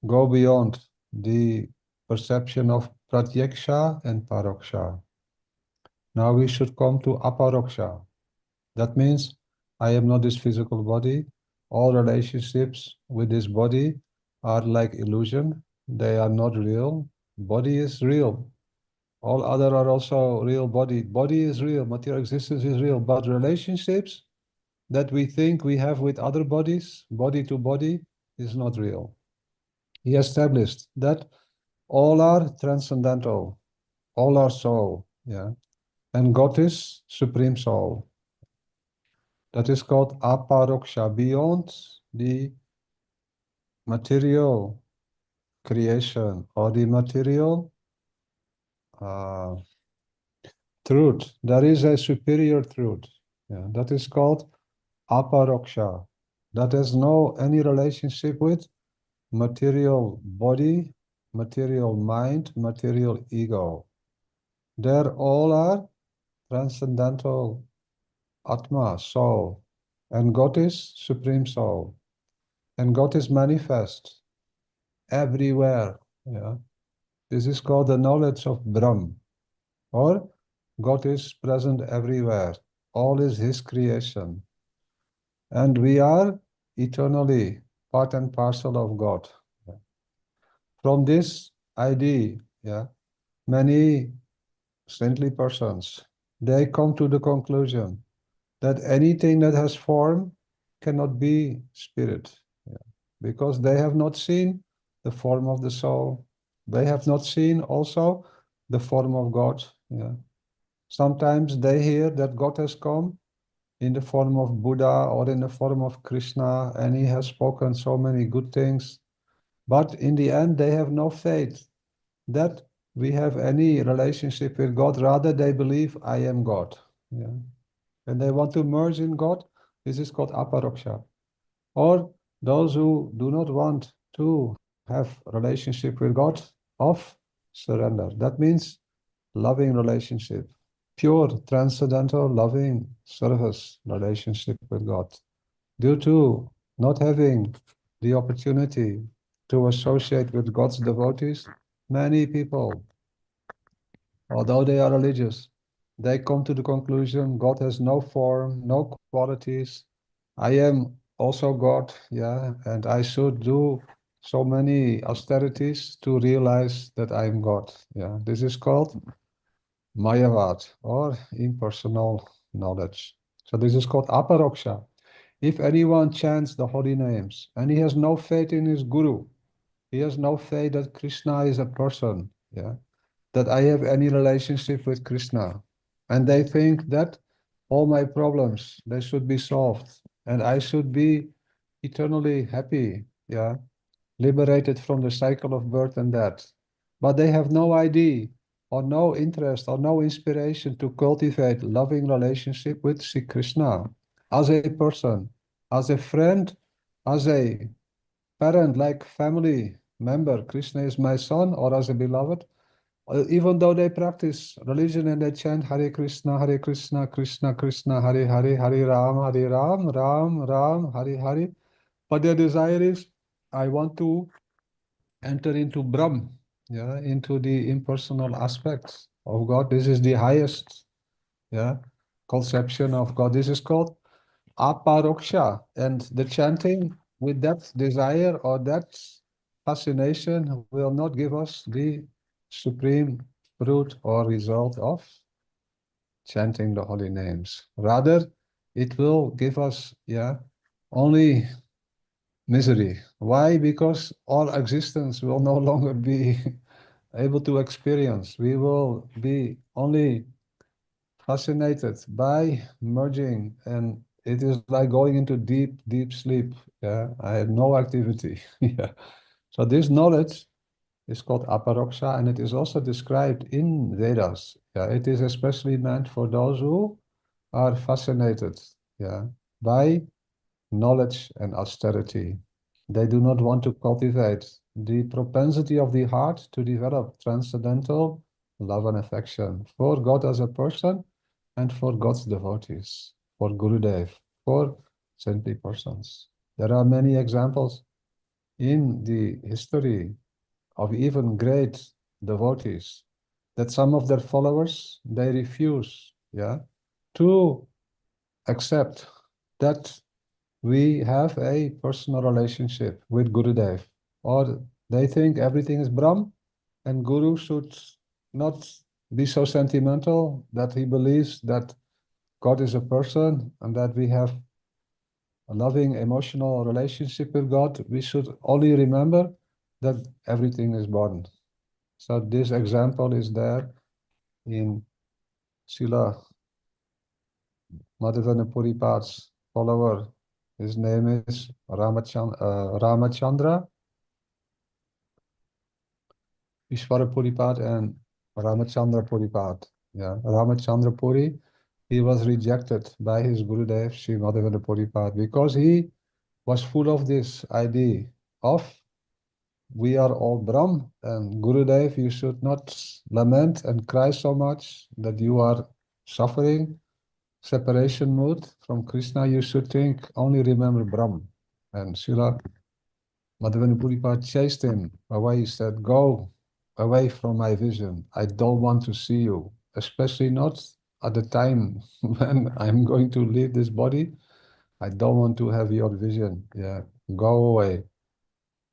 go beyond the perception of pratyaksha and paroksha. Now we should come to aparoksha. That means I am not this physical body. All relationships with this body are like illusion. They are not real. Body is real. All other are also real body. Body is real. Material existence is real. But relationships that we think we have with other bodies, body to body, is not real. He established that all are transcendental. All are soul. And God is Supreme Soul. That is called aparoksha, beyond the material creation or the material truth. There is a superior truth. That is called aparoksha. That has no any relationship with material body, material mind, material ego. There all are transcendental Atma, soul, and God is Supreme Soul, and God is manifest everywhere. This is called the knowledge of Brahm, or God is present everywhere. All is His creation, and we are eternally part and parcel of God. From this idea, many saintly persons, they come to the conclusion that anything that has form cannot be spirit, because they have not seen the form of the soul. They have not seen also the form of God. Sometimes they hear that God has come in the form of Buddha or in the form of Krishna, and He has spoken so many good things. But in the end, they have no faith that we have any relationship with God. Rather, they believe I am God. And they want to merge in God. This is called aparoksha. Or those who do not want to have relationship with God, of surrender. That means loving relationship, pure, transcendental, loving service relationship with God. Due to not having the opportunity to associate with God's devotees, many people although they are religious, they come to the conclusion God has no form, no qualities. I am also God, yeah, and I should do so many austerities to realize that I am God. Yeah, this is called Mayavad, or impersonal knowledge. So this is called aparoksha. If anyone chants the holy names and he has no faith in his guru, he has no faith that Krishna is a person, yeah, that I have any relationship with Krishna, and they think that all my problems, they should be solved, and I should be eternally happy, yeah, liberated from the cycle of birth and death. But they have no idea or no interest or no inspiration to cultivate loving relationship with Sri Krishna as a person, as a friend, as a parent, like family member. Krishna is my son, or as a beloved. Even though they practice religion and they chant Hare Krishna, Krishna Krishna, Hare Hare, Hare Ram, Ram Ram, Hare Hare. But their desire is, I want to enter into Brahm, yeah, into the impersonal aspects of God. This is the highest, yeah, conception of God. This is called aparoksha, and the chanting with that desire or that fascination will not give us the supreme fruit or result of chanting the holy names. Rather, it will give us, yeah, only misery. Why? Because all existence will no longer be able to experience. We will be only fascinated by merging, and it is like going into deep, deep sleep. Yeah, I had no activity. Yeah. So this knowledge is called aparoksha, and it is also described in Vedas. Yeah, it is especially meant for those who are fascinated, yeah, by knowledge and austerity. They do not want to cultivate the propensity of the heart to develop transcendental love and affection for God as a person and for God's devotees, for Gurudev, for saintly persons. There are many examples in the history of even great devotees that some of their followers, they refuse, yeah, to accept that we have a personal relationship with Gurudev, or they think everything is Brahm, and Guru should not be so sentimental that he believes that God is a person and that we have a loving emotional relationship with God. We should only remember that everything is born. So this example is there in Srila Madhavendra Puripad's follower. His name is Ramachandra, Ishvara Puripad, and Ramachandra Puripad. Yeah, Ramachandra Puri, he was rejected by his Gurudev, Sri Madhavendra Puripad, because he was full of this idea of we are all Brahm, and Gurudev, you should not lament and cry so much that you are suffering separation mood from Krishna. You should think, only remember Brahm. And Srila Madhavendra Puripad chased him away. He said, go away from my vision. I don't want to see you, especially not at the time when I'm going to leave this body. I don't want to have your vision. Yeah, go away.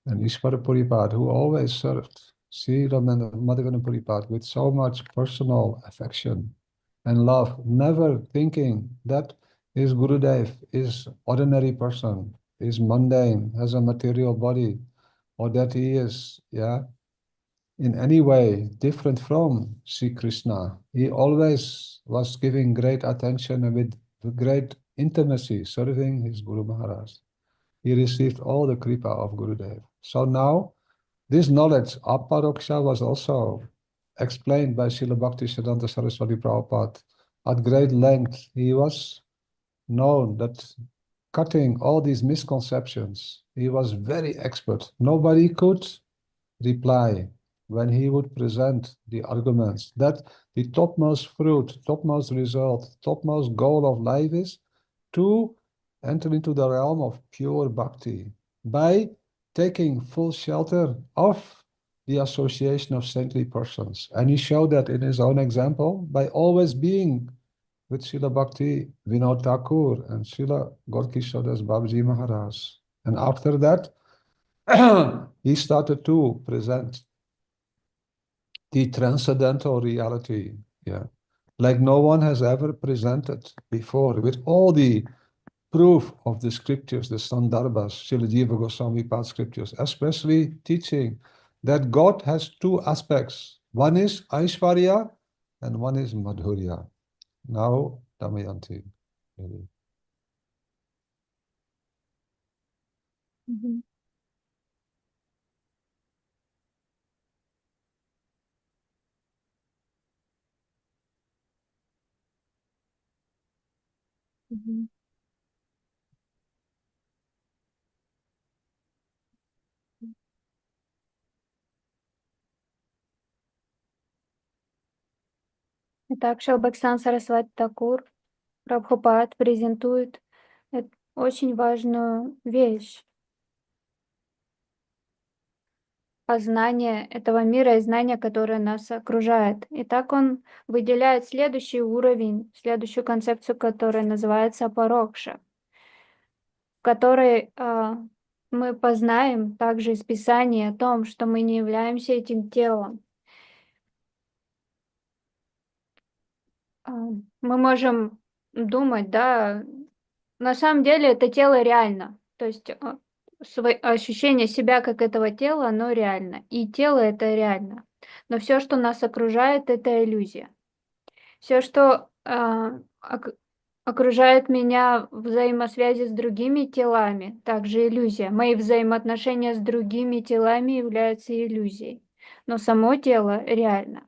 And Ishvara Puripad, who always served Sri Madhavendra Puripad with so much personal affection and love, never thinking that his Gurudev is ordinary person, is mundane, has a material body, or that he is, yeah, in any way different from Sri Krishna. He always was giving great attention and with great intimacy, serving his Guru Maharaj. He received all the kripa of Gurudev. So now, this knowledge, aparoksha, was also explained by Srila Bhaktisiddhanta Saraswati Prabhupada at great length. He was known that cutting all these misconceptions, he was very expert. Nobody could reply when he would present the arguments that the topmost fruit, topmost result, topmost goal of life is to enter into the realm of pure bhakti by taking full shelter of the association of saintly persons. And he showed that in his own example by always being with Srila Bhakti Vinod Thakur and Srila Gorkishodas Babaji Maharaj. And after that, he started to present the transcendental reality, like no one has ever presented before, with all the proof of the scriptures, the Sandarbhas, Srila Jiva Goswami Pad scriptures, especially teaching that God has two aspects. One is Aishwarya and one is Madhurya. Now, Damayanti. Мгм. Мгм. Итак, Шилбхаксан Сарасвати Такур, Прабхупад презентует очень важную вещь. Познание этого мира и знание, которое нас окружает. И так он выделяет следующий уровень, следующую концепцию, которая называется парокша, в которой мы познаем также из Писания о том, что мы не являемся этим телом. Мы можем думать, да, на самом деле это тело реально. То есть ощущение себя как этого тела, оно реально. И тело это реально. Но все, что нас окружает, это иллюзия. Все, что окружает меня в взаимосвязи с другими телами, также иллюзия. Мои взаимоотношения с другими телами являются иллюзией. Но само тело реально.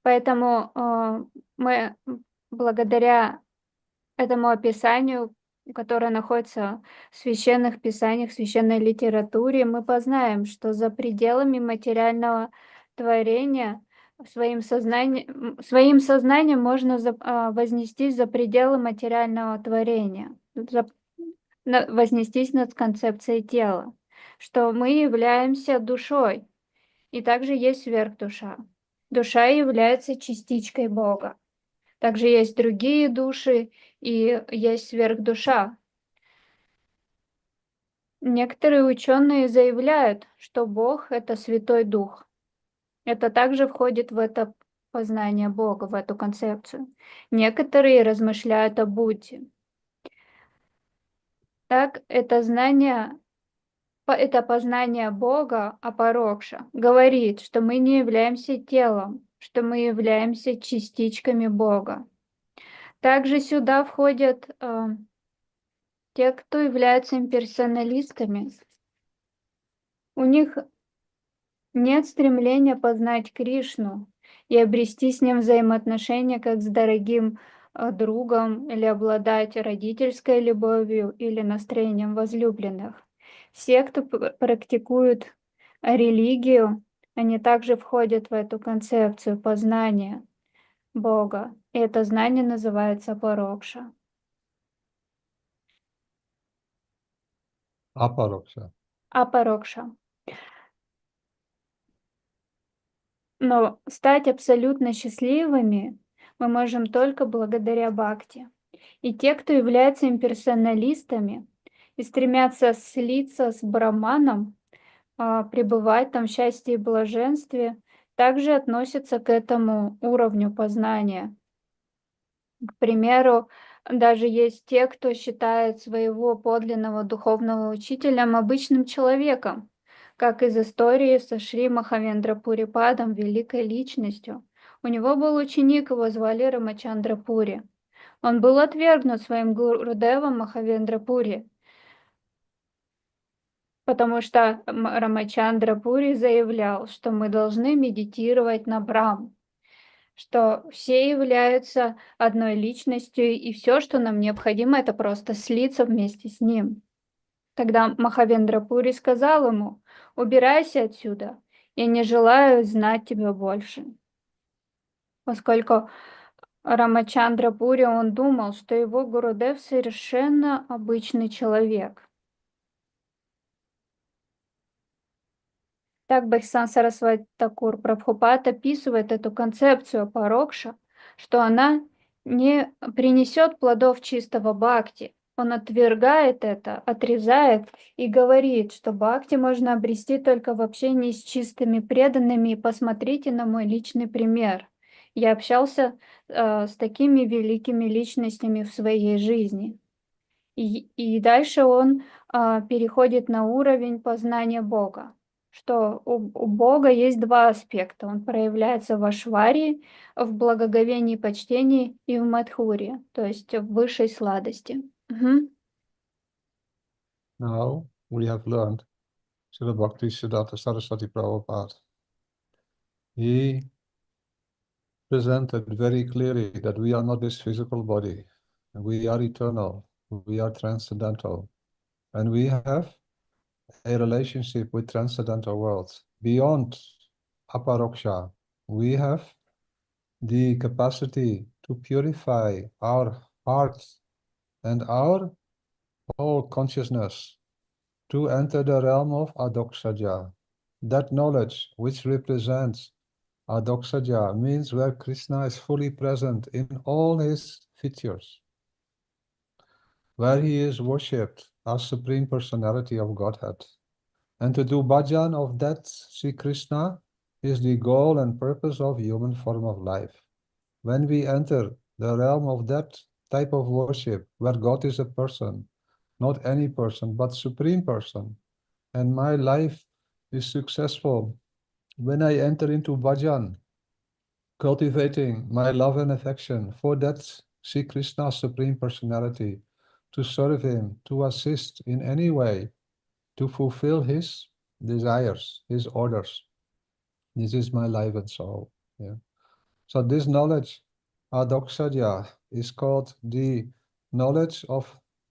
Поэтому мы благодаря этому описанию, которое находится в священных писаниях, в священной литературе, мы познаем, что за пределами материального творения своим сознанием можно вознестись за пределы материального творения, вознестись над концепцией тела, что мы являемся душой, и также есть сверхдуша. Душа является частичкой Бога. Также есть другие души и есть сверхдуша. Некоторые ученые заявляют, что Бог — это Святой Дух. Это также входит в это познание Бога, в эту концепцию. Некоторые размышляют о Будде. Так, это познание Бога, апарокша, говорит, что мы не являемся телом, что мы являемся частичками Бога. Также сюда входят те, кто являются имперсоналистами. У них нет стремления познать Кришну и обрести с ним взаимоотношения как с дорогим другом или обладать родительской любовью или настроением возлюбленных. Все, кто практикует религию, они также входят в эту концепцию познания Бога. И это знание называется парокша. Aparoksha. Апарокша. Но стать абсолютно счастливыми мы можем только благодаря бхакти. И те, кто являются имперсоналистами и стремятся слиться с Брахманом, пребывать там в счастье и блаженстве, также относятся к этому уровню познания. К примеру, даже есть те, кто считает своего подлинного духовного учителя обычным человеком, как из истории со Шри Махавендрапурипадом, великой личностью. У него был ученик, его звали Рамачандрапури. Он был отвергнут своим гурудевом Махавендрапури, потому что Рамачандрапури заявлял, что мы должны медитировать на Брахму, что все являются одной личностью, и все, что нам необходимо, это просто слиться вместе с ним. Тогда Махавендрапури сказал ему: «Убирайся отсюда, я не желаю знать тебя больше». Поскольку Рамачандра Пури, он думал, что его Гурудев совершенно обычный человек. Так Бхаксан Сарасвати Такур Прабхупад описывает эту концепцию парокша, что она не принесет плодов чистого бхакти. Он отвергает это, отрезает и говорит, что бхакти можно обрести только в общении с чистыми преданными. И посмотрите на мой личный пример. Я общался с такими великими личностями в своей жизни. И дальше он переходит на уровень познания Бога, что у Бога есть два аспекта. Он проявляется в Ашваре, в благоговении, почтении и в Мадхуре, то есть в высшей сладости. Now we have learned Srila Bhakti Siddhanta Saraswati Prabhupada. He presented very clearly that we are not this physical body. We are eternal. We are transcendental. And we have a relationship with transcendental worlds. Beyond aparoksha, we have the capacity to purify our hearts and our whole consciousness to enter the realm of adoksaja. That knowledge which represents adoksaja means where Krishna is fully present in all his features, where he is worshipped as Supreme Personality of Godhead. And to do bhajan of that Sri Krishna is the goal and purpose of human form of life. When we enter the realm of that type of worship, where God is a person, not any person, but Supreme Person, and my life is successful when I enter into bhajan, cultivating my love and affection for that Sri Krishna Supreme Personality, to serve him, to assist in any way, to fulfill his desires, his orders. This is my life and soul. Yeah. So this knowledge, adoksaja, is called the knowledge of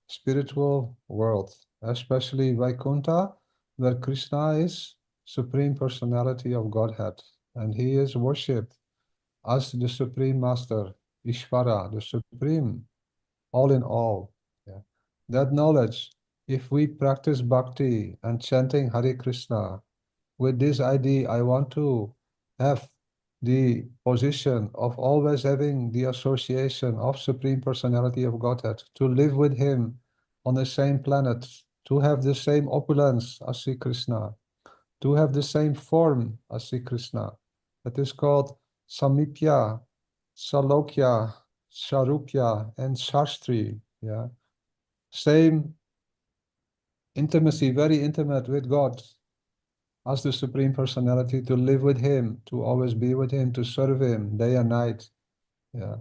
spiritual world, especially Vaikuntha, where Krishna is Supreme Personality of Godhead, and he is worshipped as the Supreme Master, Ishvara, the Supreme, all in all. Yeah. That knowledge, if we practice bhakti and chanting Hare Krishna, with this idea, I want to have the position of always having the association of Supreme Personality of Godhead, to live with him on the same planet, to have the same opulence as Sri Krishna, to have the same form as Sri Krishna. That is called Samipya, Salokya, Sharupya, and Shastri. Yeah. Same intimacy, very intimate with God as the Supreme Personality, to live with him, to always be with him, to serve him day and night. Yeah.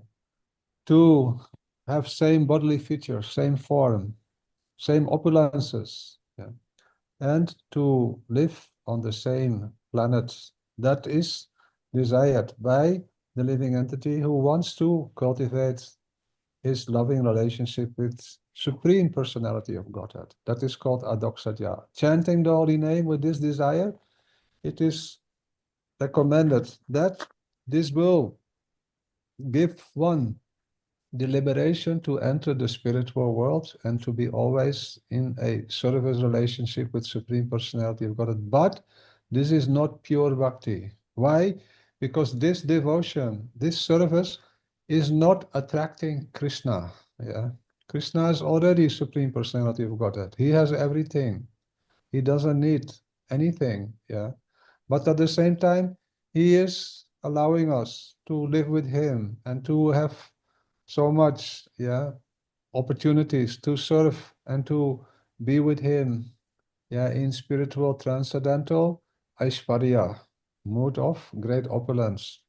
To have same bodily features, same form, same opulences. Yeah. And to live on the same planet. That is desired by the living entity who wants to cultivate his loving relationship with Supreme Personality of Godhead. That is called adoksaja. Chanting the holy name with this desire, it is recommended that this will give one the liberation to enter the spiritual world and to be always in a service relationship with Supreme Personality of Godhead. But this is not pure bhakti. Why? Because this devotion, this service, is not attracting Krishna. Yeah, Krishna is already Supreme Personality of Godhead. He has everything. He doesn't need anything. Yeah, but at the same time, he is allowing us to live with him and to have so much, yeah, opportunities to serve and to be with him, yeah, in spiritual transcendental Aishwarya, mood of great opulence.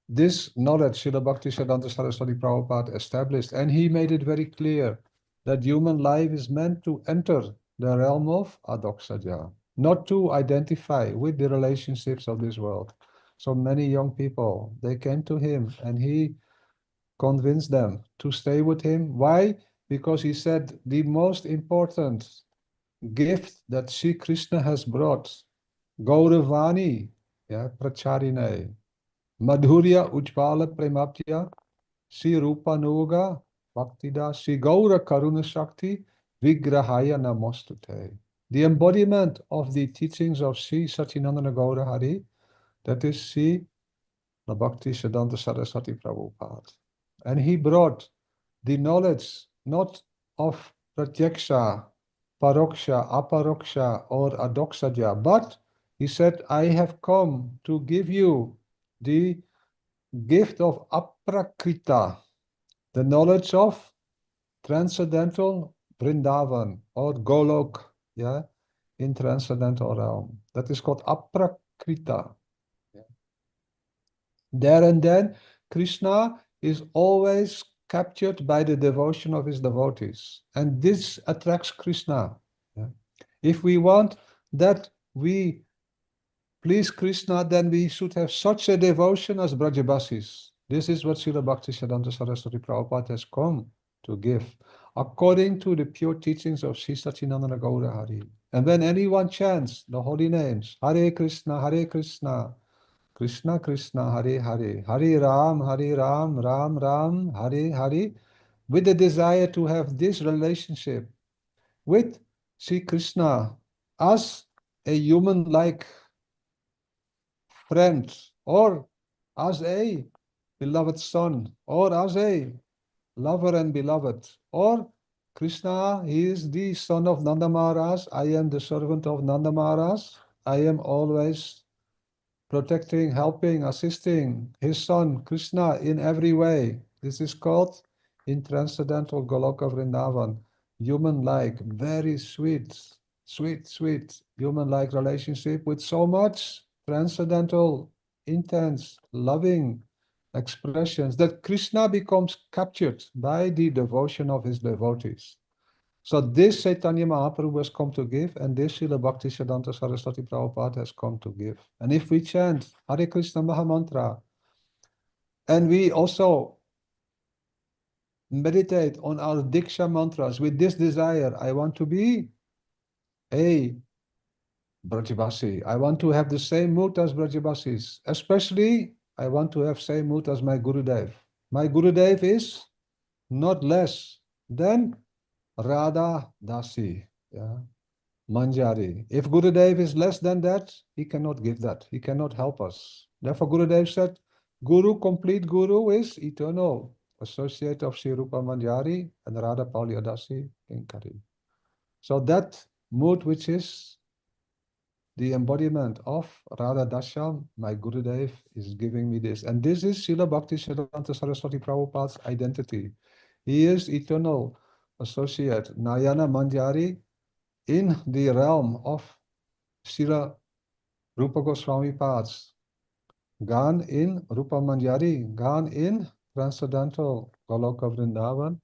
This knowledge Srila Bhaktisiddhanta Saraswati Prabhupada established, and he made it very clear that human life is meant to enter the realm of adoksaja, not to identify with the relationships of this world. So many young people, they came to him and he convinced them to stay with him. Why? Because he said the most important gift that Sri Krishna has brought, Gauravani, yeah, Pracharine, Madhurya Ujvala Premaptya Sri Rupa Nuga Bhaktida Sri Gaura Karuna Shakti Vigrahaya Namostute. The embodiment of the teachings of Sri Satyananda Gaura Hari, that is Sri Bhakti Siddhanta Saraswati Prabhupada. And he brought the knowledge not of pratyaksha, paroksha, aparoksha, or adoksaja, but he said, I have come to give you the gift of aprakrita, the knowledge of transcendental Vrindavan or Golok, yeah, in transcendental realm. That is called aprakrita. Yeah. There and then, Krishna is always captured by the devotion of his devotees. And this attracts Krishna. Yeah. If we want that we please Krishna, then we should have such a devotion as Brajabasis. This is what Srila Bhaktisiddhanta Saraswati Prabhupada has come to give, according to the pure teachings of Sri Satyananda Gaura Hari. And when anyone chants the holy names, Hare Krishna, Krishna Krishna, Hare Hare, Hare Ram, Ram Ram, Hare Hare, with the desire to have this relationship with Sri Krishna as a human-like friend, or as a beloved son, or as a lover and beloved, or Krishna, he is the son of Nanda Maharaj, I am the servant of Nanda Maharaj, I am always protecting, helping, assisting his son Krishna in every way. This is called, in transcendental Goloka Vrindavan, human-like, very sweet, human-like relationship with so much transcendental, intense, loving expressions that Krishna becomes captured by the devotion of his devotees. So this Chaitanya Mahaprabhu has come to give, and this Srila Bhaktisiddhanta Saraswati Prabhupada has come to give. And if we chant Hare Krishna Mahamantra, and we also meditate on our Diksha mantras with this desire, I want to be a Brajavasi. I want to have the same mood as Brajavasis. Especially, I want to have same mood as my Gurudev. My Gurudev is not less than Radha Dasi, yeah, Manjari. If Gurudev is less than that, he cannot give that. He cannot help us. Therefore, Gurudev said, Guru, complete Guru is eternal associate of Sri Rupa Manjari and Radha Paulia Dasi Kinkari. So that mood which is the embodiment of Radha Dasha, my Gurudev is giving me this. And this is Srila Bhaktisiddhanta Saraswati Prabhupada's identity. He is eternal associate, Nayana Manjari, in the realm of Srila Rupa Goswami Pads. Gone in Rupa Manjari, gone in transcendental Goloka Vrindavan,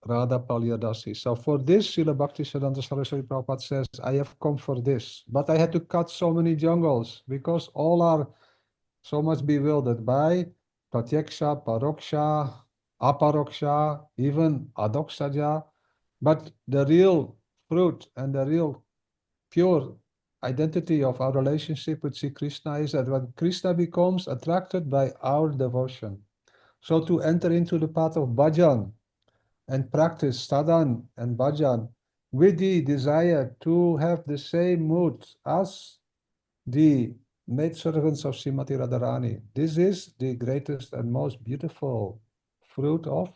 Radha Palyadasi. So for this, Srila Bhaktisiddhanta Saraswati Prabhupada says, I have come for this. But I had to cut so many jungles because all are so much bewildered by Pratyaksha, Paroksha, Aparoksha, even Adoksaja. But the real fruit and the real pure identity of our relationship with Sri Krishna is that when Krishna becomes attracted by our devotion. So to enter into the path of bhajan and practice sadhan and bhajan with the desire to have the same mood as the maidservants of Srimati Radharani. This is the greatest and most beautiful fruit of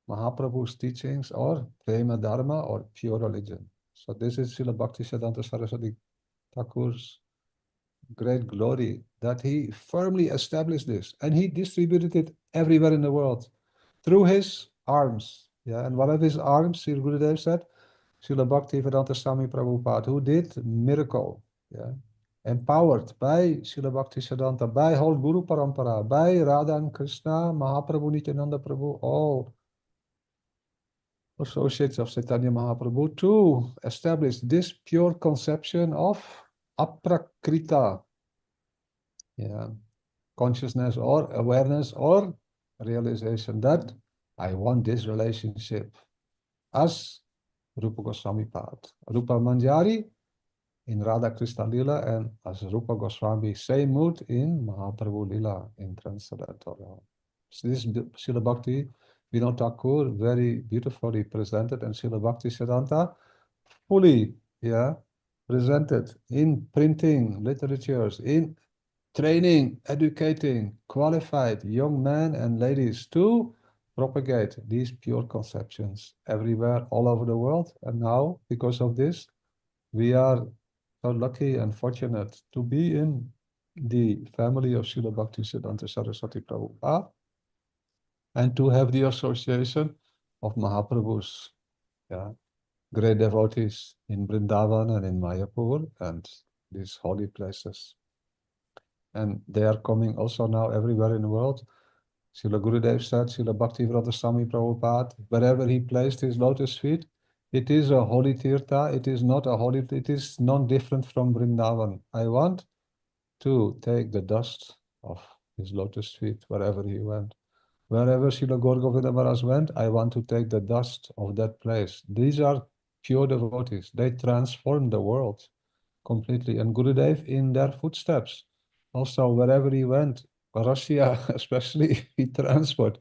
Mahaprabhu's teachings or Prema Dharma or pure religion. So this is Srila Bhaktisiddhanta Saraswati Thakur's great glory that he firmly established this and he distributed it everywhere in the world through his arms. Yeah, and one of his arms, Sri Gurudev said, Srila Bhaktivedanta Swami Prabhupada, who did miracle, yeah, empowered by Srila Bhaktisiddhanta, by whole Guru Parampara, by Radha and Krishna, Mahaprabhu, Nityananda Prabhu, all associates of Chaitanya Mahaprabhu to establish this pure conception of aprakrita, yeah, consciousness or awareness or realization that I want this relationship as Rupa Goswami Pad, Rupa Manjari in Radha Krishna Lila, and as Rupa Goswami, same mood in Mahaprabhu Lila in transcendental realm. this Srila Bhakti Vinod Thakur very beautifully presented, and Srila Bhakti Siddhanta fully, presented in printing, literatures, in training, educating qualified young men and ladies to propagate these pure conceptions everywhere, all over the world. And now, because of this, we are so lucky and fortunate to be in the family of Srila Bhakti Siddhanta Saraswati Prabhupada, and to have the association of Mahaprabhu's great devotees in Vrindavan and in Mayapur and these holy places. And they are coming also now everywhere in the world. Srila Gurudev said, Srila Bhaktivedanta Swami Prabhupada, wherever he placed his lotus feet, it is a holy tirtha, it is not a holy, it is non-different from Vrindavan. I want to take the dust of his lotus feet wherever he went. Wherever Srila Gaur Govinda Maharaj went, I want to take the dust of that place. These are pure devotees. They transform the world completely. And Gurudev in their footsteps. Also, wherever he went, Russia especially, he transferred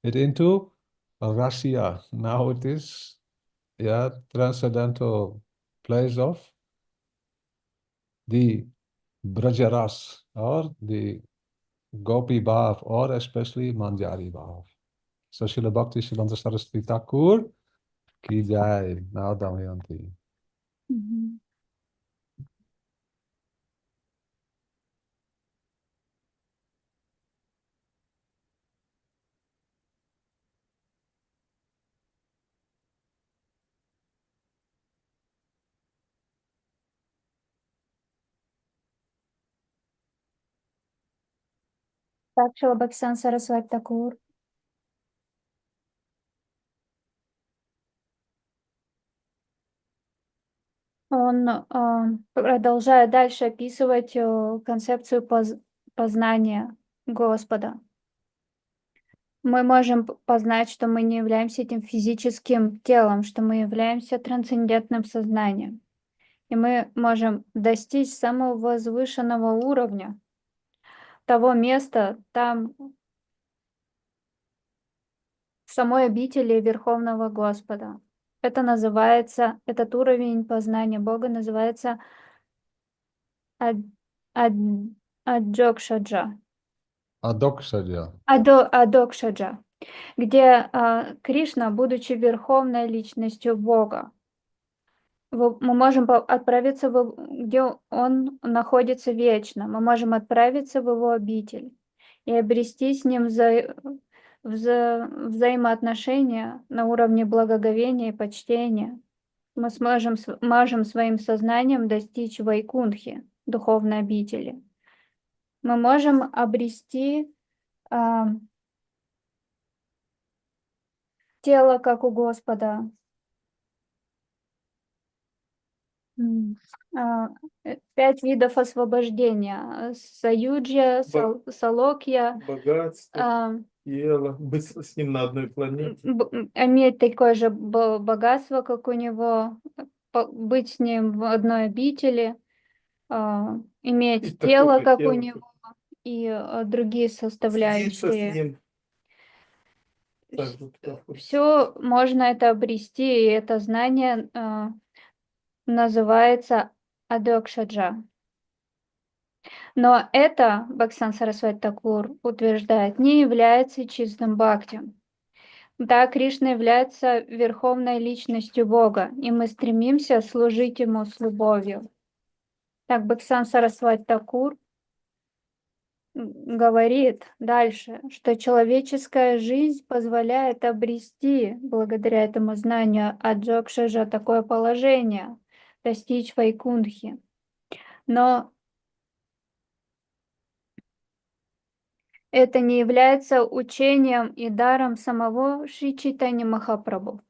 it into Russia. Now it is, transcendental place of the Brajaras, or the Gopi Bhav, or especially Manjari Bhav. So Srila Bhakti Siddhanta Saraswati Thakur ki jai. Now Damayanti. Так, Шрила Бхактисиданта Сарасвати Тхакур. Он продолжает дальше описывать концепцию познания Господа. Мы можем познать, что мы не являемся этим физическим телом, что мы являемся трансцендентным сознанием. И мы можем достичь самого возвышенного уровня, того места, там, в самой обители Верховного Господа. Это называется, этот уровень познания Бога называется Аджокшаджа. Адокшаджа, где Кришна, будучи верховной личностью Бога, мы можем отправиться, где Он находится вечно, мы можем отправиться в Его обитель и обрести с Ним взаимоотношения на уровне благоговения и почтения. Мы можем своим сознанием достичь Вайкунтхи, духовной обители. Мы можем обрести тело, как у Господа. 5 видов освобождения. Саюджья, Салокья. Богатство, тело, быть с ним на одной планете. Иметь такое же богатство, как у него, быть с ним в одной обители, иметь И тело, как тело, у него, и другие составляющие. Все можно это обрести, и это знание называется Адокшаджа. Но это, Бхактисиданта Сарасвати Тхакур утверждает, не является чистым бхакти. Да, Кришна является верховной личностью Бога, и мы стремимся служить Ему с любовью. Так Бхактисиданта Сарасвати Тхакур говорит дальше, что человеческая жизнь позволяет обрести, благодаря этому знанию Аджокшаджа, такое положение, достичь Вайкунтхи. Но это не является учением и даром самого Шри Чайтаньи Махапрабху.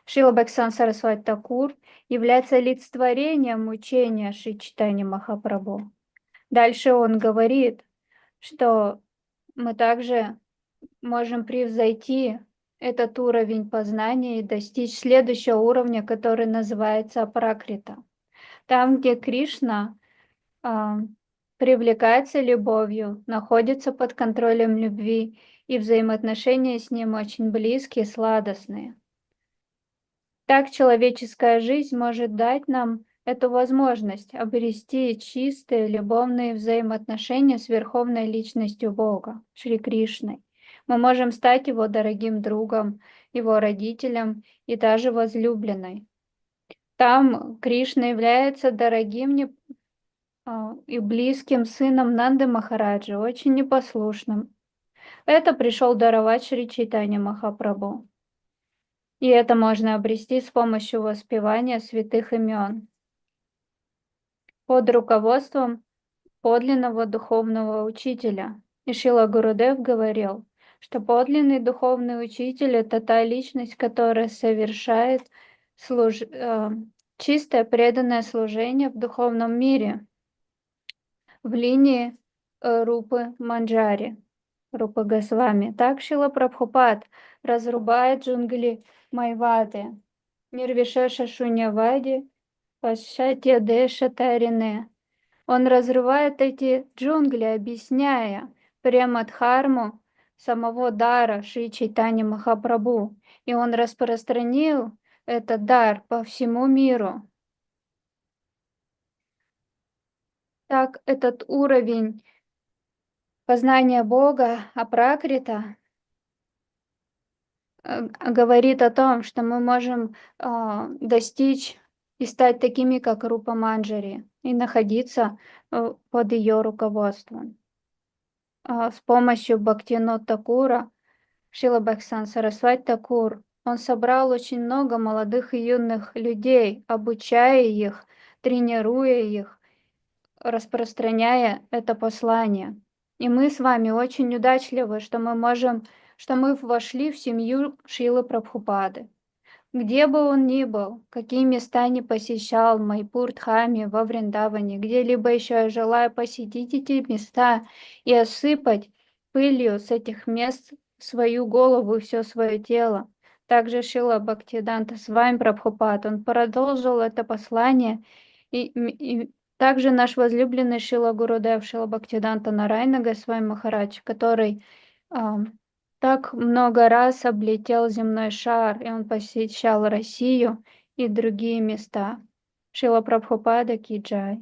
Шрила Бхактисиданта Сарасвати Тхакур является олицетворением учения Шри Чайтаньи Махапрабху. Дальше он говорит, что мы также можем превзойти этот уровень познания и достичь следующего уровня, который называется Апракрита. Там, где Кришна привлекается любовью, находится под контролем любви и взаимоотношения с Ним очень близкие, сладостные. Так человеческая жизнь может дать нам эту возможность обрести чистые любовные взаимоотношения с Верховной Личностью Бога, Шри Кришной. Мы можем стать Его дорогим другом, Его родителем и даже возлюбленной. Там Кришна является дорогим и близким сыном Нанды Махараджи, очень непослушным. Это пришел даровать Шри Чайтанья Махапрабху. И это можно обрести с помощью воспевания святых имен под руководством подлинного духовного учителя. И Шрила Гурудев говорил, что подлинный духовный учитель — это та личность, которая совершает чистое преданное служение в духовном мире в линии Рупы Манджари, Рупы Госвами. Так Шрила Прабхупад разрубает джунгли Майвады, Нирвишеша Шуньявади, Пашатья Деша Тарине. Он разрывает эти джунгли, объясняя Премадхарму самого дара Шри Чайтанья Махапрабху. И он распространил этот дар по всему миру. Так этот уровень познания Бога, Апракрита, говорит о том, что мы можем достичь и стать такими, как Рупа Манджари, и находиться под ее руководством. С помощью Бхактинот Тхакура, Шрила Бхактисиданта Сарасвати Тхакур, он собрал очень много молодых и юных людей, обучая их, тренируя их, распространяя это послание. И мы с вами очень удачливы, что мы вошли в семью Шрилы Прабхупады. Где бы он ни был, какие места не посещал, в Майпур, Дхаме, во Вриндаване, где-либо еще, я желаю посетить эти места и осыпать пылью с этих мест свою голову и все свое тело. Также Шрила Бхактисиданта с вами Прабхупад, он продолжил это послание, и также наш возлюбленный Шрила Гурудев, Шрила Бхактисиданта Нарайана Госвами Махарадж, который так много раз облетел земной шар, и он посещал Россию и другие места. Шрила Прабхупада ки джай.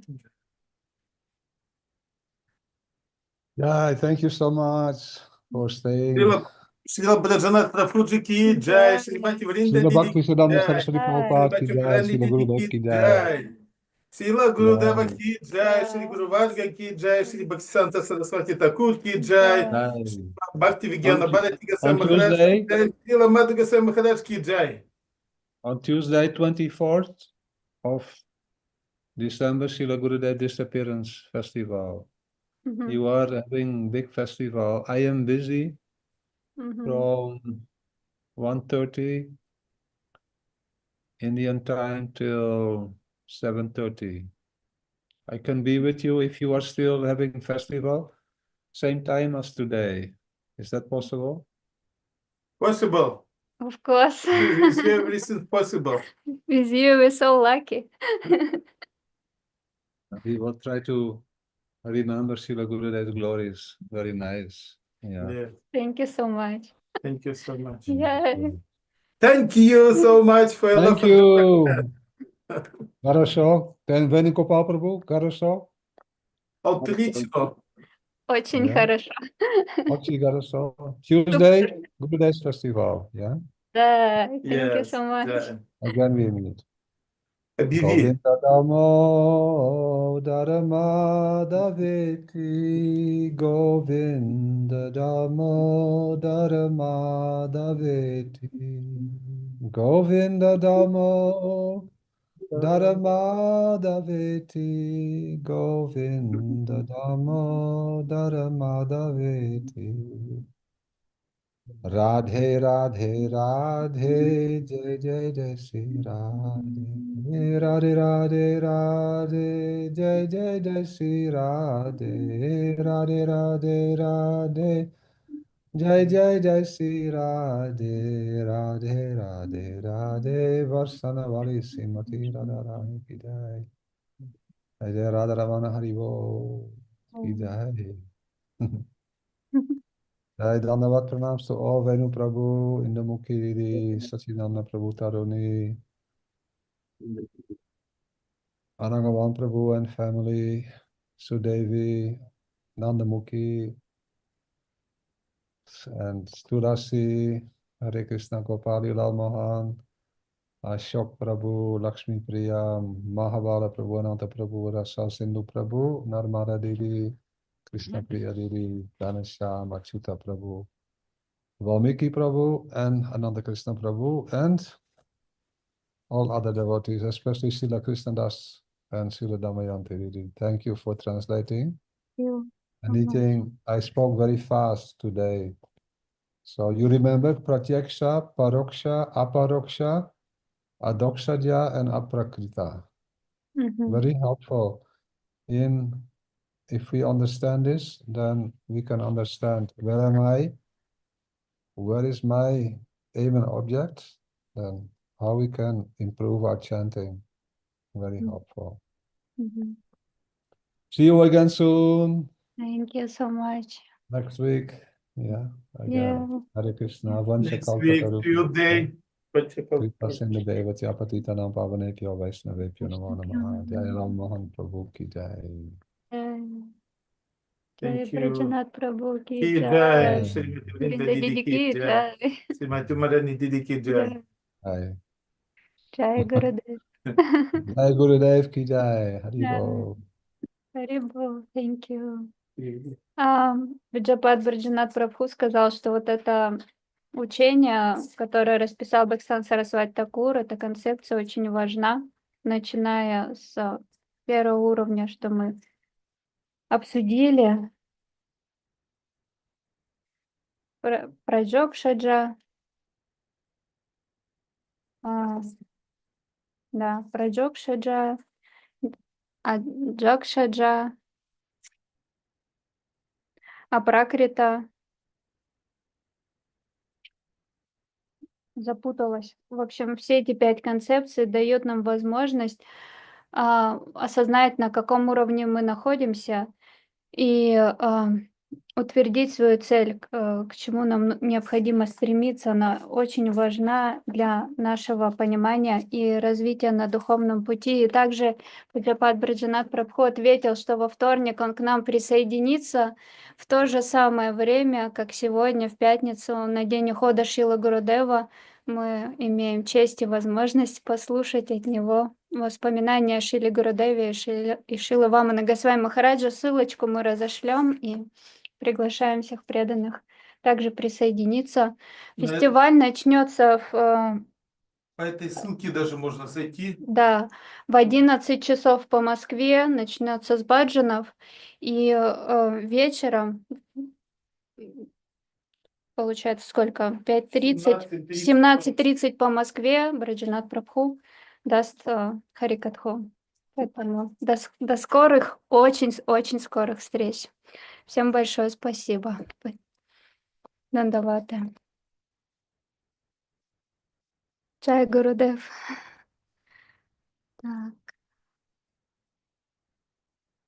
Yeah, thank you so much for staying. Шрила Враджанатх Прабхуджи ки джай, Шримати Вринда Srila Диди Bhakti ки Siddhanta джай, Saraswati Prabhupada ki Шримати jai, Прани Srila Диди Gurudev ки ki jai. джай, Шрила Yeah. Гурудева ки джай, Шри Гуру Варга ки джай, Шри Бхактисиданта Сарасвати Тхакур ки джай, Бхакти Вигьяна Бхарати Госвами Махарадж ки джай, Шрила Мадху Госвами Махарадж ки джай. On Tuesday, 24th of December, Srila Gurudev Disappearance Festival. You are having big festival. I am busy from 1:30 Indian time till 7:30. I can be with you if you are still having festival, same time as today. Is that possible? Possible. Of course. With you, everything possible. With you, we're so lucky. We will try to remember Srila Gurudev's glories. Very nice. Yeah. Yeah. Thank you so much. Thank you so much. Yeah. Thank you so much for your Thank love. you. Хорошо. Вени Гопал Прабху. Хорошо. Отлично. Очень Yeah. хорошо. Очень хорошо. Tuesday, Gurudev's Festival. Yeah. Да, thank you Yes. so much. Yeah. Again we meet. Объяви. Govinda Damo Dharma Daveti Govinda Damo Dharma Daveti Govinda Damo Dharma Daveti Govinda Damo Dharma Daveti Radhe Radhe Radhe Jai Jai Jai Shri Radhe Radhe Radhe Radhe Jai Jai Jai Shri Radhe Radhe Radhe Radhe Jai Jai Jai Shri Radhe Radhe Radhe Radhe Varsana Vali Simati Radha Rani Ki Jai Jai Jai Radha Ramana Hari Bol Ki Jai Jai Dandavat Pranams to all Venu Prabhu, Indamukhi Didi, Sacinandana Prabhu Taruni, Anangavan Prabhu and family, Sudevi, Nandamukhi, and Tulasi, Hare Krishna Gopali Lal Mohan, Ashok Prabhu, Lakshmi Priya, Mahabala Prabhu, Ananta Prabhu, Rasa Sindhu Prabhu, Narmada Didi, Krishna Priya Didi, Dhanasham, Achyuta Prabhu, Valmiki Prabhu, and Ananda Krishna Prabhu, and all other devotees, especially Srila krsna-dasa and Srila Damayanti Didi. Thank you for translating. You. Anything, I spoke very fast today. So you remember Pratyaksha, Paroksha, Aparoksha, Adokshaja, and Aprakrita. Very helpful. If we understand this, then we can understand where am I, where is my aim and object, then how we can improve our chanting. Very helpful. See you again soon. Thank you so much. Next week. Yeah, Yeah. again. Hare Krishna. Next week, Tuesday. Kripa Sindhu Devati Apatitanam Pavanebhyo Vaishnavebhyo Namo Namaha. Jai Ram Mohan Prabhu Ki Jai. Jai Thank you. Vраджанатх Prabhu ki Ki jai. Jai. Srimati Vrinda Vrinda Didi Didi ki ki Jai. jai. Srimati Madani Didi ki Jai. Jai. Jai Gurudev. Jai Gurudev Ki Jai. Haribol. Haribol. Thank you. Виджапад Враджанатх Прабху сказал, что вот это учение, которое расписал Бхактисиданта Сарасвати Тхакур, эта концепция очень важна, начиная с первого уровня, что мы обсудили. Праджокшаджа, да, Праджокшаджа, Аджакшаджа, Апракрита. Запуталась. В общем, все эти 5 концепций дают нам возможность осознать, на каком уровне мы находимся, и утвердить свою цель, к чему нам необходимо стремиться. Она очень важна для нашего понимания и развития на духовном пути. И также Пуджапад Враджанатх Прабху ответил, что во вторник он к нам присоединится в то же самое время, как сегодня, в пятницу, на день ухода Шрилы Гурудева. Мы имеем честь и возможность послушать от него воспоминания о Шриле Гурудеве и Шрилы Вамана Госвами Махараджа. Ссылочку мы разошлем и приглашаем всех преданных также присоединиться. Фестиваль начнется По этой ссылке даже можно зайти. Да, в 11 часов по Москве начнется с баджанов, и вечером, получается, сколько? 5:30, 17:30 по Москве Враджанатх Прабху даст Харикатху. Поэтому до скорых, очень скорых встреч. Всем большое спасибо. Дандаваты. Джай Гурудев. Так.